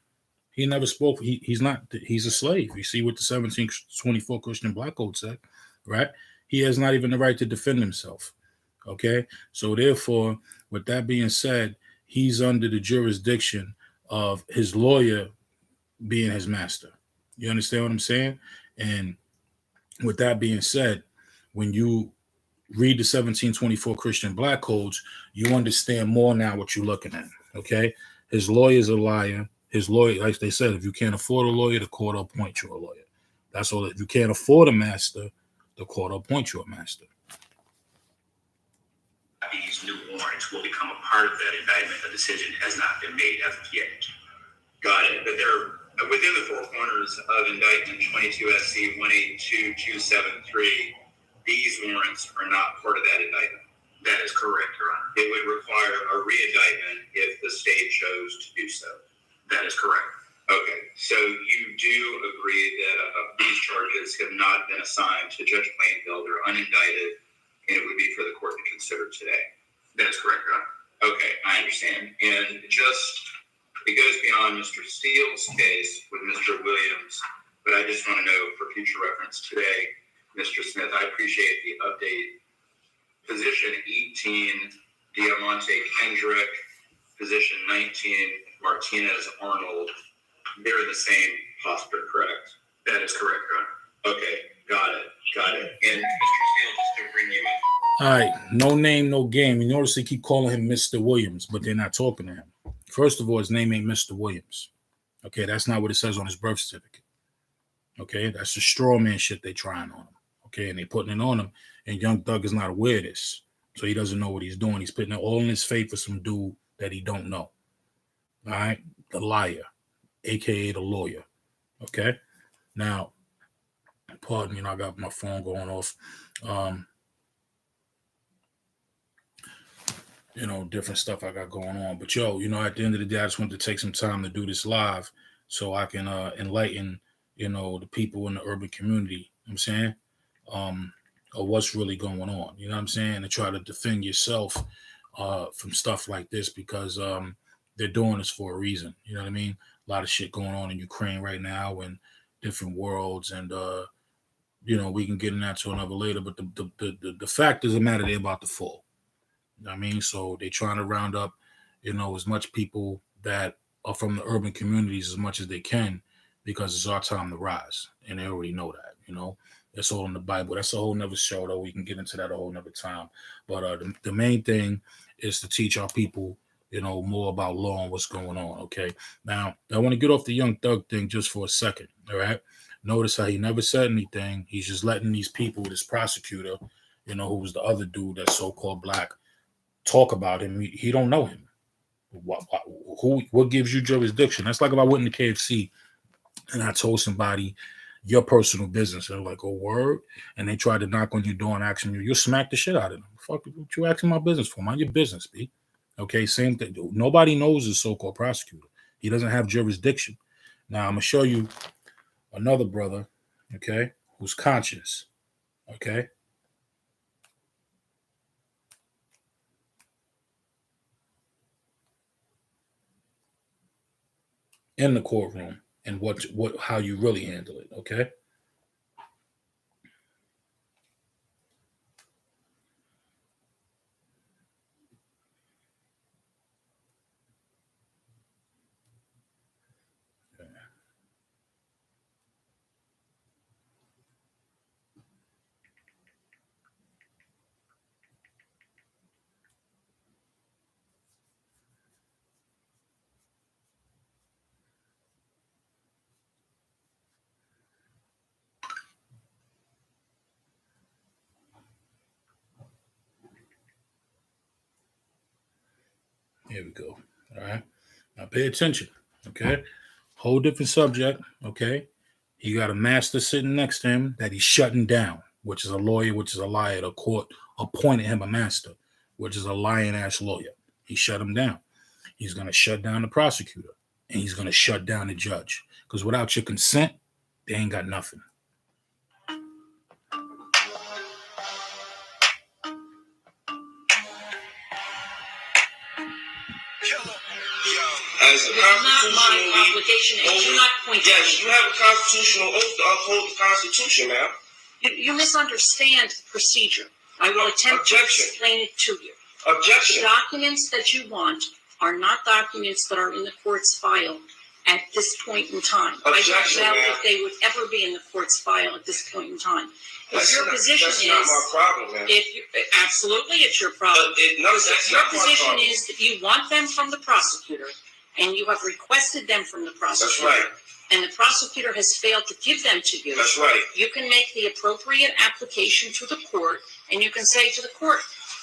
He never spoke. He's a slave. You see what the 1724 Christian Black Code said, right? He has not even the right to defend himself, okay? So therefore, with that being said, he's under the jurisdiction of his lawyer being his master. You understand what I'm saying? And with that being said, when you read the 1724 Christian Black Codes, you understand more now what you're looking at, okay? His lawyer's a liar. His lawyer, like they said, if you can't afford a lawyer, the court will appoint you a lawyer. That's all. If you can't afford a master, the court will appoint you a master. These new warrants will become a part of that indictment. A decision has not been made as of yet. Got it. But they're within the four corners of indictment 22 SC 1822273. These warrants are not part of that indictment. That is correct, Your Honor. It would require a re-indictment if the state chose to do so. That is correct. Okay, so you do agree that these charges have not been assigned to Judge Plainville, they're unindicted, and it would be for the court to consider today. That is correct, Your Honor. Okay, I understand. And just, it goes beyond Mr. Steele's case with Mr. Williams, but I just want to know for future reference today, Mr. Smith, I appreciate the update. Position 18, Diamante Kendrick. Position 19, Martinez Arnold. They're in the same posture, correct? That is correct, Your Honor. Okay, got it. And Mr. Steele, just to bring you up. All right, no name, no game. You notice they keep calling him Mr. Williams, but they're not talking to him. First of all, his name ain't Mr. Williams. Okay, that's not what it says on his birth certificate. Okay, that's the straw man shit they trying on him. Okay, and they putting it on him, and Young Thug is not aware of this, so he doesn't know what he's doing. He's putting it all in his faith for some dude that he don't know. All right, the liar, aka the lawyer. Okay, now, pardon me, I got my phone going off. Different stuff I got going on. But at the end of the day, I just wanted to take some time to do this live so I can enlighten, the people in the urban community, I'm saying, of what's really going on. You know what I'm saying? And try to defend yourself from stuff like this because they're doing this for a reason. You know what I mean? A lot of shit going on in Ukraine right now and different worlds. And, we can get into that to another later. But the fact is the matter, they're about to fall. You know what I mean? So they're trying to round up, as much people that are from the urban communities as much as they can because it's our time to rise. And they already know that, That's all in the Bible. That's a whole nother show, though. We can get into that a whole nother time. But the main thing is to teach our people, more about law and what's going on, okay? Now, I want to get off the Young Thug thing just for a second, all right? Notice how he never said anything. He's just letting these people, this prosecutor, who was the other dude that's so-called black, talk about him. He don't know him. What gives you jurisdiction? That's like if I went into KFC and I told somebody your personal business. They're like, oh, word? And they tried to knock on your door and ask you, you'll smack the shit out of them. Fuck, what you asking my business for? Mind your business, B. Okay, same thing. Nobody knows the so-called prosecutor. He doesn't have jurisdiction. Now, I'm going to show you another brother, okay, who's conscious, okay? In the courtroom and how you really handle it, okay? Here we go. All right. Now pay attention. Okay. Whole different subject. Okay. He got a master sitting next to him that he's shutting down, which is a lawyer, which is a liar. The court appointed him a master, which is a lying ass lawyer. He shut him down. He's going to shut down the prosecutor and he's going to shut down the judge because without your consent, they ain't got nothing. As a constitutional obligation, and do not point. Yes, you have a constitutional oath to uphold the Constitution, ma'am. You misunderstand the procedure. I will attempt to explain it to you. Objection. The documents that you want are not documents that are in the court's file at this point in time. Objection, I don't know if they would ever be in the court's file at this point in time. If your position is not my problem, ma'am. Absolutely, it's your problem. Your position is that you want them from the prosecutor, and you have requested them from the prosecutor. That's right. And the prosecutor has failed to give them to you. That's right. You can make the appropriate application to the court, and you can say to the court,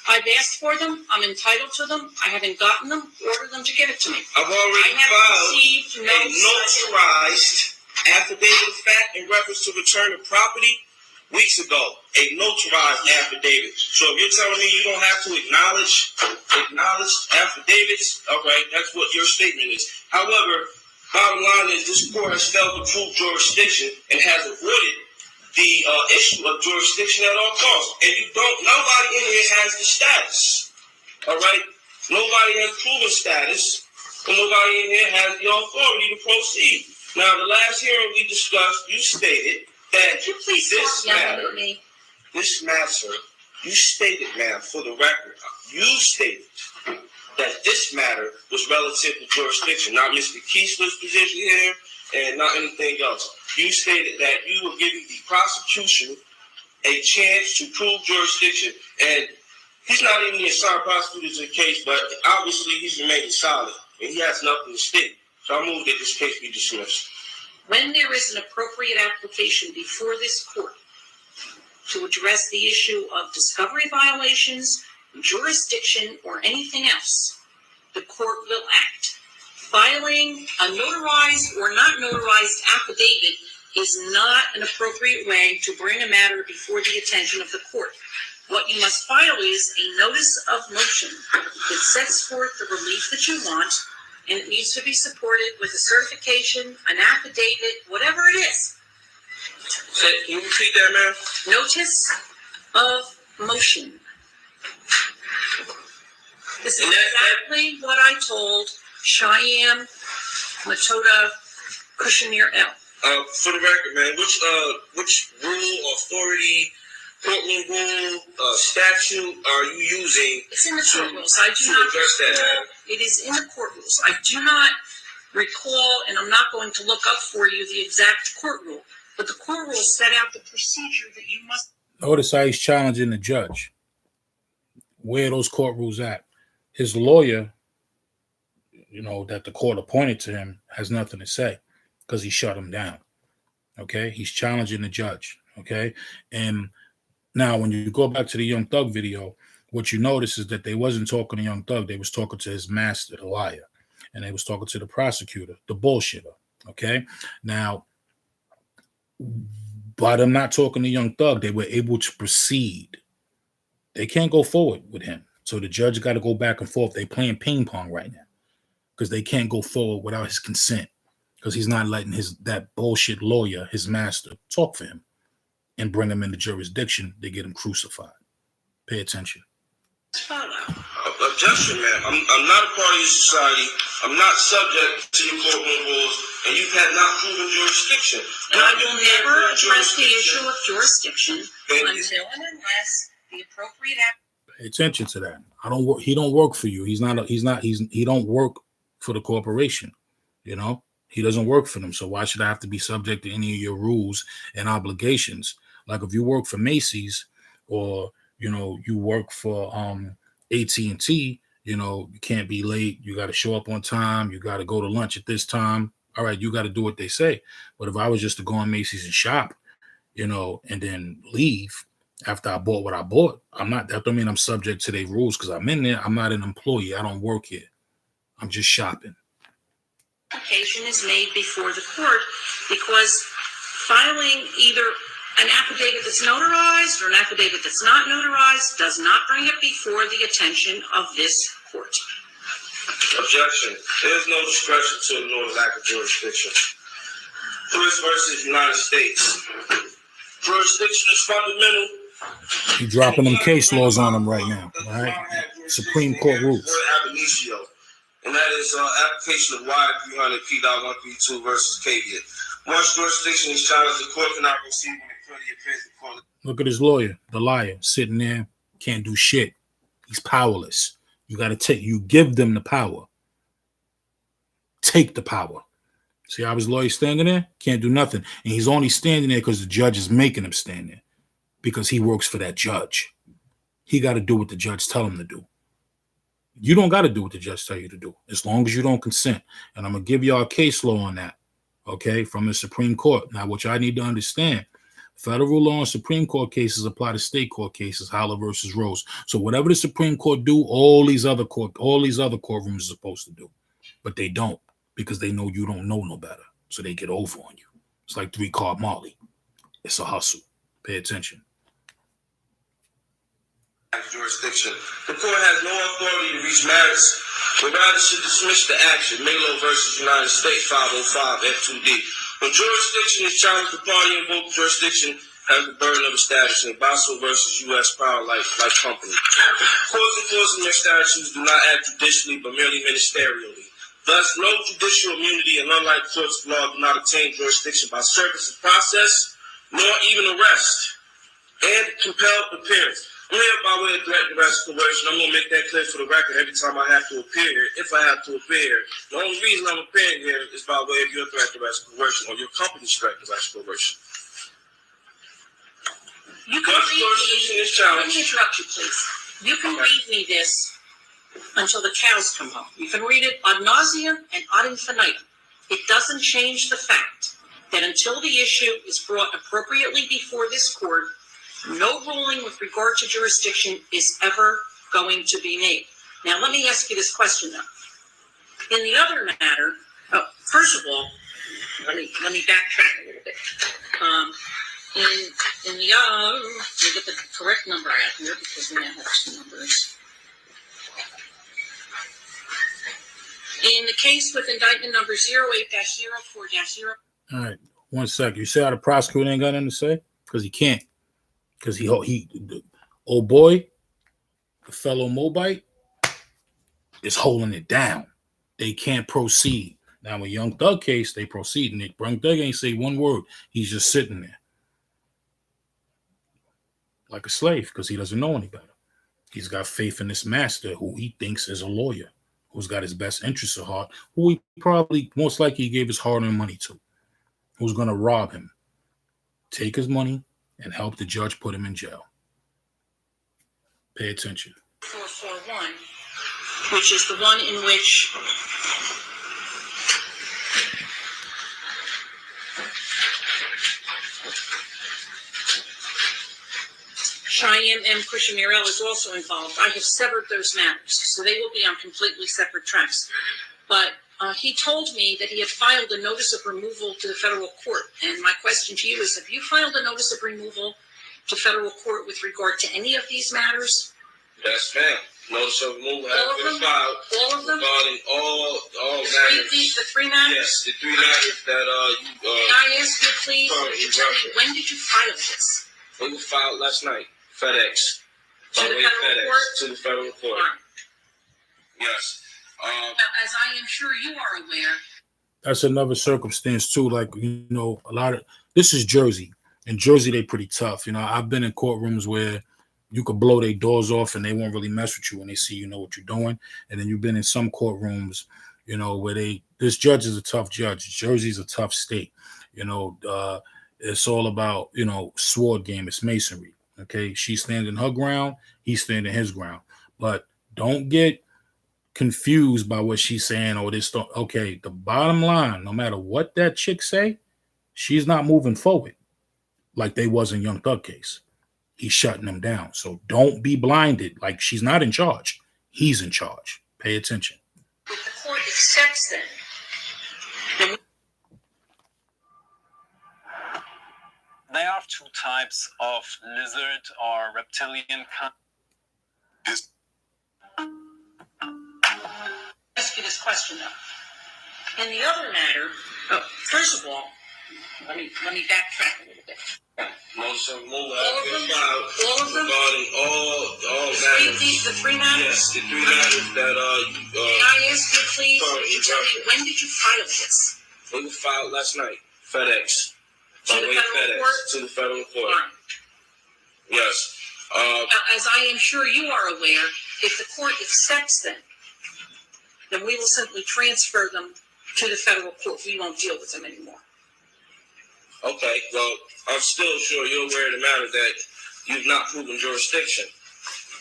I've asked for them, I'm entitled to them, I haven't gotten them, order them to give it to me. I've already filed a notarized affidavit of fact in reference to return of property weeks ago, a notarized affidavit. So if you're telling me you don't have to acknowledge affidavits, all right, that's what your statement is. However, bottom line is this court has failed to prove jurisdiction and has avoided the issue of jurisdiction at all costs. And nobody in here has the status, all right? Nobody has proven status, and nobody in here has the authority to proceed. Now, the last hearing we discussed, you stated that Could you please this stop yelling matter, at me? this matter, you stated, ma'am, for the record, you stated that this matter was relative to jurisdiction, not Mr. Keesler's position here and not anything else. You stated that you were giving the prosecution a chance to prove jurisdiction, and he's not even the assigned prosecutor in the case, but obviously he's remaining silent, and he has nothing to state. So I move that this case be dismissed. When there is an appropriate application before this court to address the issue of discovery violations, jurisdiction, or anything else, the court will act. Filing a notarized or not notarized affidavit is not an appropriate way to bring a matter before the attention of the court. What you must file is a notice of motion that sets forth the relief that you want, and it needs to be supported with a certification, an affidavit, whatever it is. Can you repeat that, ma'am? Notice of motion. This is exactly what I told Cheyenne Matoda Kushner L. For the record, man, which rule, authority, courtroom rule, statute are you using? It's in the court rules. I do to not address that recall. matter? It is in the court rules. I do not recall, and I'm not going to look up for you the exact court rule, but the court rules set out the procedure that you must. Notice how he's challenging the judge. Where are those court rules at? His lawyer, that the court appointed to him, has nothing to say because he shut him down. Okay? He's challenging the judge. Okay? And now when you go back to the Young Thug video, what you notice is that they wasn't talking to Young Thug. They was talking to his master, the liar. And they was talking to the prosecutor, the bullshitter. Okay? Now, by them not talking to Young Thug, they were able to proceed. They can't go forward with him. So the judge got to go back and forth. They playing ping pong right now because they can't go forward without his consent because he's not letting that bullshit lawyer, his master, talk for him and bring him into jurisdiction. They get him crucified. Pay attention. Objection, ma'am. I'm not a part of your society. I'm not subject to your courtroom rules, and you have not proven jurisdiction. And I will never address the issue of jurisdiction until and unless the appropriate Pay attention to that. He don't work for you. He don't work for the corporation. He doesn't work for them. So why should I have to be subject to any of your rules and obligations? Like if you work for Macy's or you work for AT&T, you can't be late. You got to show up on time. You got to go to lunch at this time. All right, you got to do what they say. But if I was just to go on Macy's and shop, and then leave after I bought what I bought, that don't mean I'm subject to their rules because I'm in there. I'm not an employee. I don't work here. I'm just shopping. application is made before the court, because filing either an affidavit that's notarized or an affidavit that's not notarized does not bring it before the attention of this court. Objection. There is no discretion to ignore the lack of jurisdiction. Lewis versus United States. Jurisdiction is fundamental. You're dropping them case laws on them right now, all right? Supreme Court rules. And that is application of Y300P.132 versus Caveat. Once jurisdiction is challenged, the court cannot proceed when it clearly appears the court. Look at his lawyer, the liar, sitting there, can't do shit. He's powerless. You give them the power. Take the power. See how his lawyer's standing there? Can't do nothing. And he's only standing there because the judge is making him stand there. Because he works for that judge. He got to do what the judge tell him to do. You don't got to do what the judge tell you to do, as long as you don't consent. And I'm going to give y'all a case law on that, okay, from the Supreme Court. Now, what y'all need to understand, federal law and Supreme Court cases apply to state court cases, Howler versus Rose. So whatever the Supreme Court do, all these other courtrooms are supposed to do. But they don't, because they know you don't know no better. So they get over on you. It's like 3-card Molly. It's a hustle. Pay attention. Jurisdiction. The court has no authority to reach merits, but rather should dismiss the action. Melo versus United States 505 F2D. When jurisdiction is challenged, the party invoked jurisdiction has the burden of establishing. Basso versus U.S. Power Light Company. Courts enforcing their statutes do not act judicially, but merely ministerially. Thus, no judicial immunity, and unlike courts of law, do not obtain jurisdiction by service of process, nor even arrest and compelled appearance. I'm here by way of threat, arrest, coercion. I'm going to make that clear for the record every time I have to appear here, if I have to appear here. The only reason I'm appearing here is by way of your threat, arrest, coercion, or your company's threat, arrest, coercion. You can read me, let me interrupt you, please. You can read me this until the cows come home. You can read it ad nauseum and ad infinitum. It doesn't change the fact that until the issue is brought appropriately before this court, no ruling with regard to jurisdiction is ever going to be made. Now, let me ask you this question, though. In the other matter, first of all, let me backtrack a little bit. Let me get the correct number out here because we now have two numbers. In the case with indictment number 08-04-0. All right, 1 second. You see how the prosecutor ain't got nothing to say? Because he can't. Because the old boy, the fellow Mobite, is holding it down. They can't proceed. Now, a Young Thug case, they proceed. And Young Thug ain't say one word. He's just sitting there. Like a slave, because he doesn't know any better. He's got faith in this master who he thinks is a lawyer, who's got his best interests at heart, who he probably, most likely, gave his hard-earned money to, who's going to rob him, take his money, and help the judge put him in jail. Pay attention. 441, which is the one in which Cheyenne M. Cushionirel is also involved. I have severed those matters, so they will be on completely separate tracks. But he told me that he had filed a notice of removal to the federal court. And my question to you is, have you filed a notice of removal to federal court with regard to any of these matters? Yes, ma'am. Notice of removal has been filed. All of them? Regarding all matters. The three matters? Yes, the three matters that May I ask you, please, would you tell me, when did you file this? It was filed last night. FedEx. To the federal court? To the federal court. Right. Yes. As I am sure you are aware. That's another circumstance too. Like, you know, this is Jersey. In Jersey, they pretty tough. You know, I've been in courtrooms where you could blow their doors off and they won't really mess with you when they see you know what you're doing. And then you've been in some courtrooms, you know, where this judge is a tough judge. Jersey's a tough state. You know, it's all about, you know, sword game. It's masonry. Okay, she's standing her ground, he's standing his ground. But don't get confused by what she's saying. Or this, okay, the bottom line, no matter what that chick say, she's not moving forward like they was in Young Thug case. He's shutting them down. So don't be blinded. Like, she's not in charge. He's in charge. Pay attention. If the court accepts them. There are two types of lizard or reptilian. Ask you this question though. In the other matter, first of all, let me backtrack a little bit. Notice of removal has been filed. All of them? Regarding all matters. The three matters? Yes, the three matters that May I ask you, please, would you tell me, when did you file this? It was filed last night. FedEx. To the federal court? To the federal court. Right. Yes. As I am sure you are aware, if the court accepts them, then we will simply transfer them to the federal court. We won't deal with them anymore. Okay, well, I'm still sure you're aware of the matter that you've not proven jurisdiction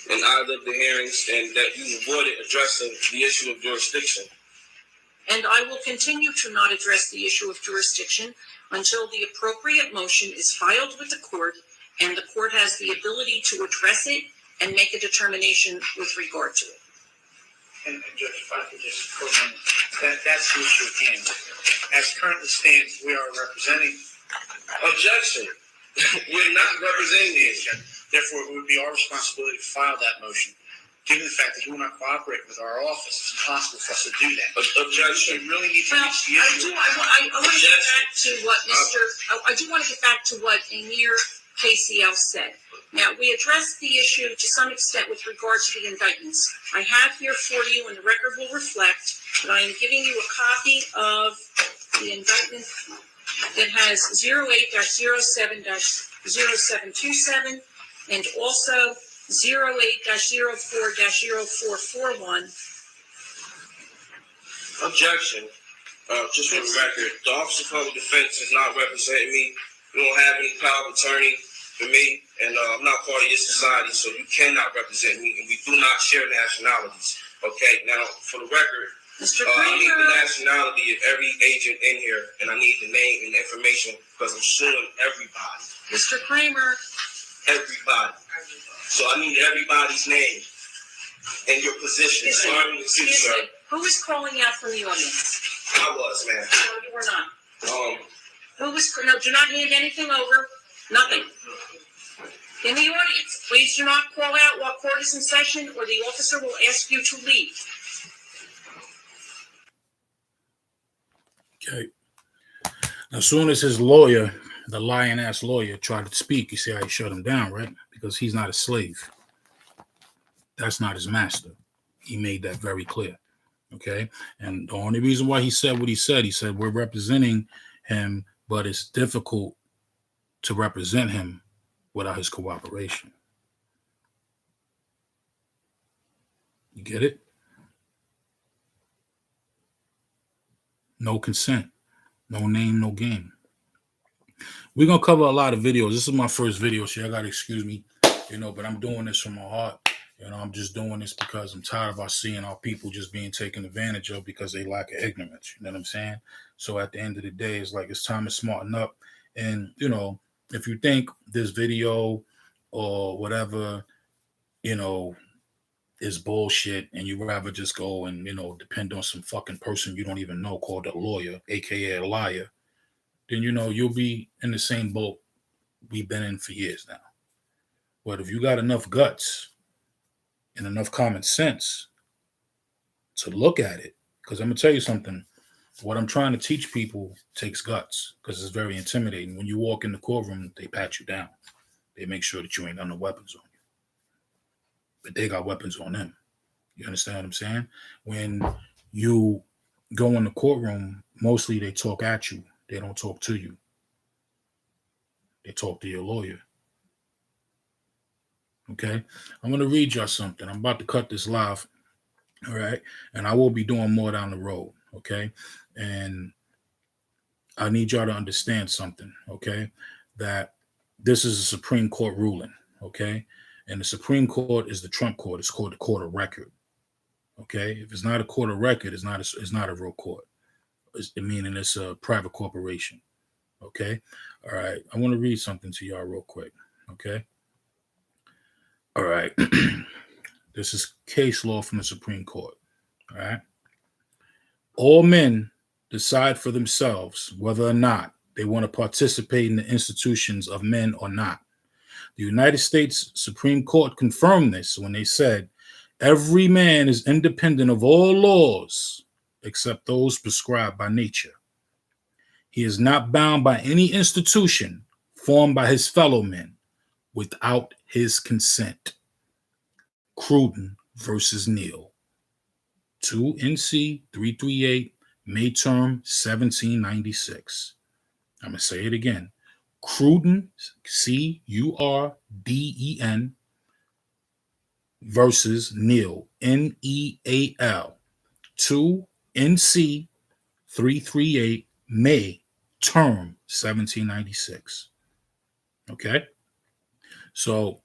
in either of the hearings and that you avoided addressing the issue of jurisdiction. And I will continue to not address the issue of jurisdiction until the appropriate motion is filed with the court and the court has the ability to address it and make a determination with regard to it. And Judge, if I could just comment, that's the issue at hand. As currently stands, we are representing. Objection. We're not representing the injured. Therefore, it would be our responsibility to file that motion. Given the fact that he will not cooperate with our office, it's impossible for us to do that. Objection. We really need to Well, reach the issue. I want to get back to what I do want to get back to what Amir KCL said. Now, we addressed the issue to some extent with regard to the indictments. I have here for you, and the record will reflect, that I am giving you a copy of the indictment that has 08-07-0727 and also 08-04-0441. Objection. Just for the record, the Office of Public Defense is not representing me. You don't have any power of attorney for me, and I'm not part of your society, so you cannot represent me, and we do not share nationalities. Okay, now, for the record, I need the nationality of every agent in here, and I need the name and information because I'm suing everybody. Mr. Kramer. Everybody. So I need everybody's name and your position. Starting with you, sir. Who was calling out from the audience? I was, man. No, you were not. Who was? No, do not hand anything over. Nothing. In the audience, please do not call out while court is in session, or the officer will ask you to leave. Okay. As soon as his lawyer, the lion-ass lawyer, tried to speak, you see how he shut him down, right? Because he's not a slave. That's not his master. He made that very clear. Okay. And the only reason why he said what he said we're representing him, but it's difficult to represent him without his cooperation. You get it? No consent, no name, no game. We're going to cover a lot of videos. This is my first video, so y'all got to excuse me, but I'm doing this from my heart. I'm just doing this because I'm tired of seeing our people just being taken advantage of because they lack of ignorance. You know what I'm saying? So at the end of the day, it's like it's time to smarten up. And, if you think this video or whatever, is bullshit and you rather just go and, depend on some fucking person you don't even know called a lawyer, aka a liar, then, you'll be in the same boat we've been in for years now. But if you got enough guts and enough common sense to look at it, because I'm going to tell you something, what I'm trying to teach people takes guts because it's very intimidating. When you walk in the courtroom, they pat you down. They make sure that you ain't got no weapons on you. But they got weapons on them. You understand what I'm saying? When you go in the courtroom, mostly they talk at you. They don't talk to you. They talk to your lawyer. Okay? I'm going to read y'all something. I'm about to cut this live. All right? And I will be doing more down the road. Okay? And I need y'all to understand something. Okay? That this is a Supreme Court ruling. Okay? And the Supreme Court is the Trump court. It's called the court of record. Okay? If it's not a court of record, it's not a real court. Meaning it's a private corporation. Okay? All right. I want to read something to y'all real quick. Okay? All right. This is case law from the Supreme Court. All right. All men decide for themselves whether or not they want to participate in the institutions of men or not. The United States Supreme Court confirmed this when they said, every man is independent of all laws except those prescribed by nature. He is not bound by any institution formed by his fellow men without his consent. Cruden versus Neal. 2 NC 338, May term 1796. I'm going to say it again. Cruden, Curden, versus Neal, Neal. 2 NC 338, May term 1796. Okay? So,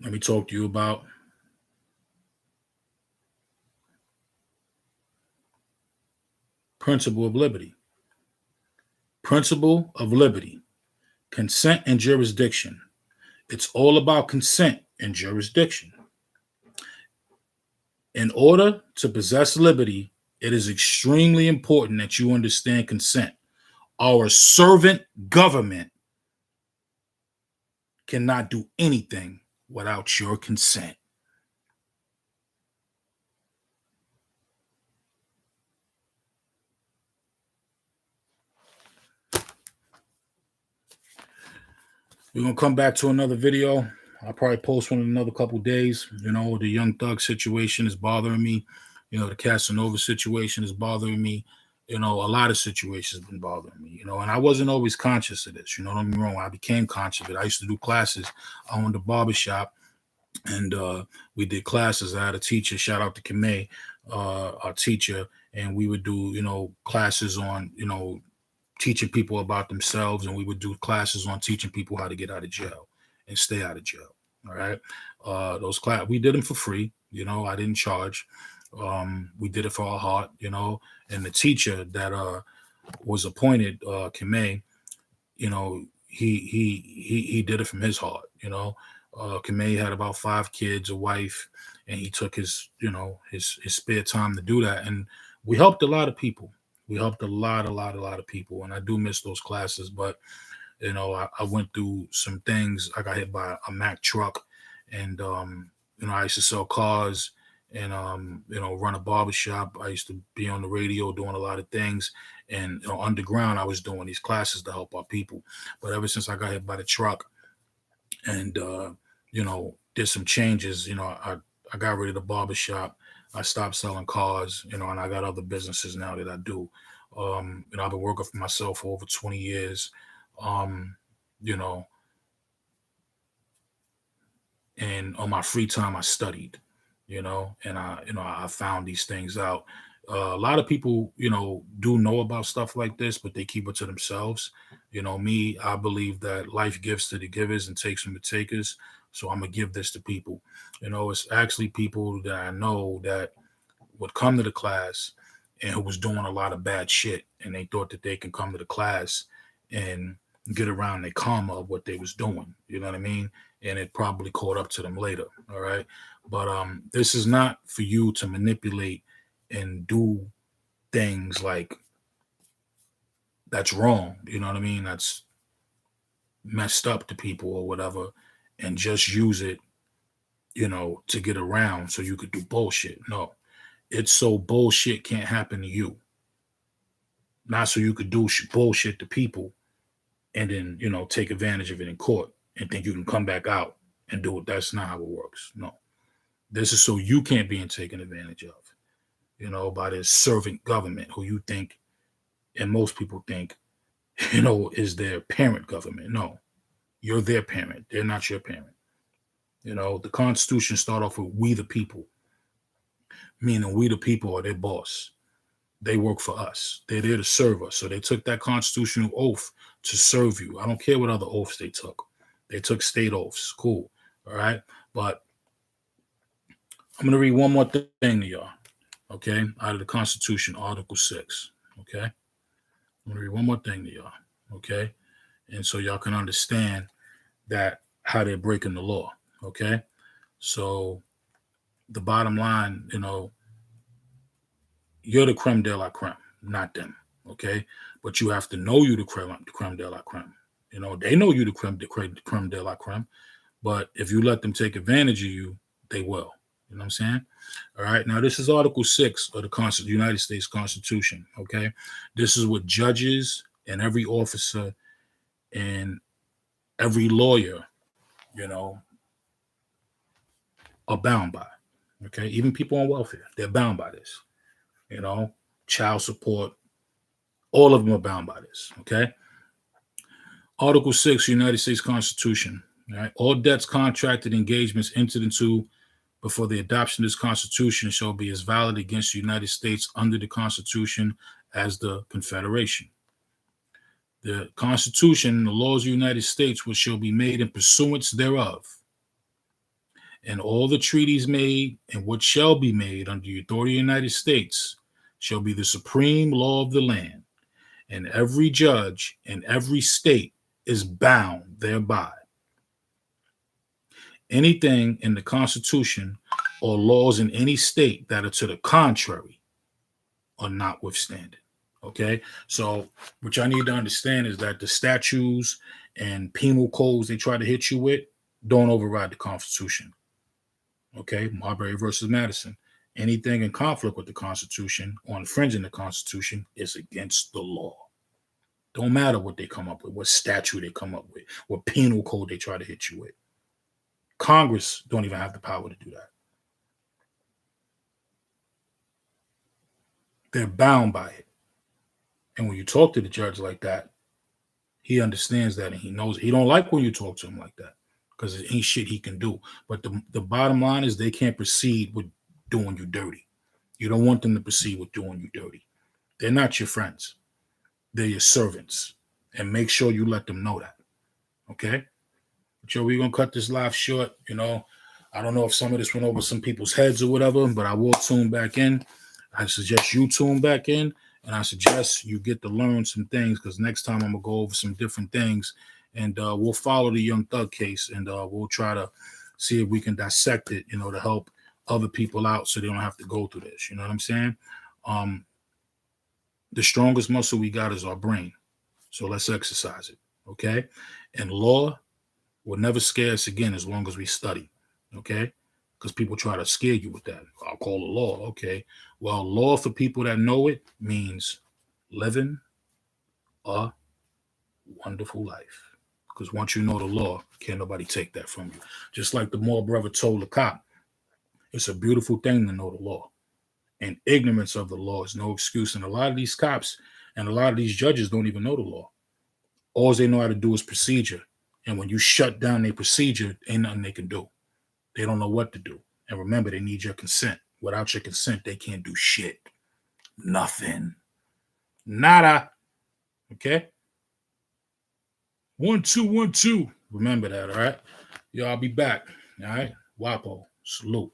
let me talk to you about principle of liberty. Principle of liberty. Consent and jurisdiction. It's all about consent and jurisdiction. In order to possess liberty, it is extremely important that you understand consent. Our servant government cannot do anything without your consent. We're going to come back to another video. I'll probably post one in another couple days. You know, the Young Thug situation is bothering me. You know, the Casanova situation is bothering me. You know, a lot of situations have been bothering me, you know, and I wasn't always conscious of this. You know, don't get me wrong. I became conscious of it. I used to do classes. I owned a barbershop, and we did classes. I had a teacher, shout out to Kame, our teacher, and we would do, you know, classes on, you know, teaching people about themselves, and we would do classes on teaching people how to get out of jail and stay out of jail. All right. Those class, we did them for free. You know, I didn't charge. We did it for our heart, you know, and the teacher that was appointed, Kame, you know, he did it from his heart, you know. Kame had about 5 kids, a wife, and he took his, you know, his spare time to do that. And we helped a lot of people. We helped a lot of people. And I do miss those classes, but you know, I went through some things. I got hit by a Mack truck, and you know, I used to sell cars and you know, run a barbershop. I used to be on the radio doing a lot of things, and you know, underground I was doing these classes to help our people. But ever since I got hit by the truck and you know, did some changes, you know, I got rid of the barbershop. I stopped selling cars, you know, and I got other businesses now that I do. You know, I've been working for myself for over 20 years. You know, and on my free time I studied, you know, and I found these things out. A lot of people, you know, do know about stuff like this, but they keep it to themselves. You know, me, I believe that life gives to the givers and takes from the takers. So I'm gonna give this to people. You know, it's actually people that I know that would come to the class and who was doing a lot of bad shit, and they thought that they can come to the class and get around the karma of what they was doing. You know what I mean? And it probably caught up to them later. All right. But this is not for you to manipulate and do things like that's wrong. You know what I mean? That's messed up to people or whatever, and just use it, you know, to get around so you could do bullshit. No, it's so bullshit can't happen to you. Not so you could do bullshit to people and then, you know, take advantage of it in court and think you can come back out and do it. That's not how it works. No. This is so you can't be taken advantage of, you know, by this servant government who you think, and most people think, you know, is their parent government. No, you're their parent. They're not your parent. You know, the Constitution start off with we the people, meaning we the people are their boss. They work for us. They're there to serve us. So they took that constitutional oath to serve you. I don't care what other oaths they took. They took state oaths. Cool. All right. But I'm going to read one more thing to y'all. Okay. Out of the Constitution, Article 6. Okay. I'm going to read one more thing to y'all. Okay. And so y'all can understand that how they're breaking the law. Okay. So the bottom line, you know, you're the creme de la creme, not them, okay? But you have to know you the creme de la creme. You know, they know you the creme de la creme, but if you let them take advantage of you, they will. You know what I'm saying? All right. Now, this is Article 6 of the United States Constitution, okay? This is what judges and every officer and every lawyer, you know, are bound by, okay? Even people on welfare, they're bound by this. You know, child support, all of them are bound by this, okay? Article 6, United States Constitution, all right? All debts, contracted engagements entered into before the adoption of this Constitution shall be as valid against the United States under the Constitution as the Confederation. The Constitution and the laws of the United States which shall be made in pursuance thereof, and all the treaties made and what shall be made under the authority of the United States shall be the supreme law of the land, and every judge in every state is bound thereby. Anything in the Constitution or laws in any state that are to the contrary are notwithstanding. Okay, so what y'all need to understand is that the statutes and penal codes they try to hit you with don't override the Constitution. Okay, Marbury versus Madison. Anything in conflict with the Constitution or infringing the Constitution is against the law. Don't matter what they come up with, what statute they come up with, what penal code they try to hit you with. Congress don't even have the power to do that. They're bound by it. And when you talk to the judge like that, he understands that and he knows it. He don't like when you talk to him like that because it ain't shit he can do. But the bottom line is they can't proceed with doing you dirty. You don't want them to proceed with doing you dirty. They're not your friends. They're your servants. And make sure you let them know that. Okay? But we're going to cut this live short. I don't know if some of this went over some people's heads or whatever, but I will tune back in. I suggest you tune back in. And I suggest you get to learn some things because next time I'm going to go over some different things. And we'll follow the Young Thug case. And we'll try to see if we can dissect it, to help other people out so they don't have to go through this. You know what I'm saying? The strongest muscle we got is our brain. So let's exercise it. Okay? And law will never scare us again as long as we study. Okay? Because people try to scare you with that. I'll call it law. Okay. Well, law for people that know it means living a wonderful life. Because once you know the law, can't nobody take that from you. Just like the Moore brother told the cop, it's a beautiful thing to know the law. And ignorance of the law is no excuse. And a lot of these cops and a lot of these judges don't even know the law. All they know how to do is procedure. And when you shut down their procedure, ain't nothing they can do. They don't know what to do. And remember, they need your consent. Without your consent, they can't do shit. Nothing. Nada. Okay? 1, 2, 1, 2. Remember that, all right? Y'all be back. All right? WAPO. Salute.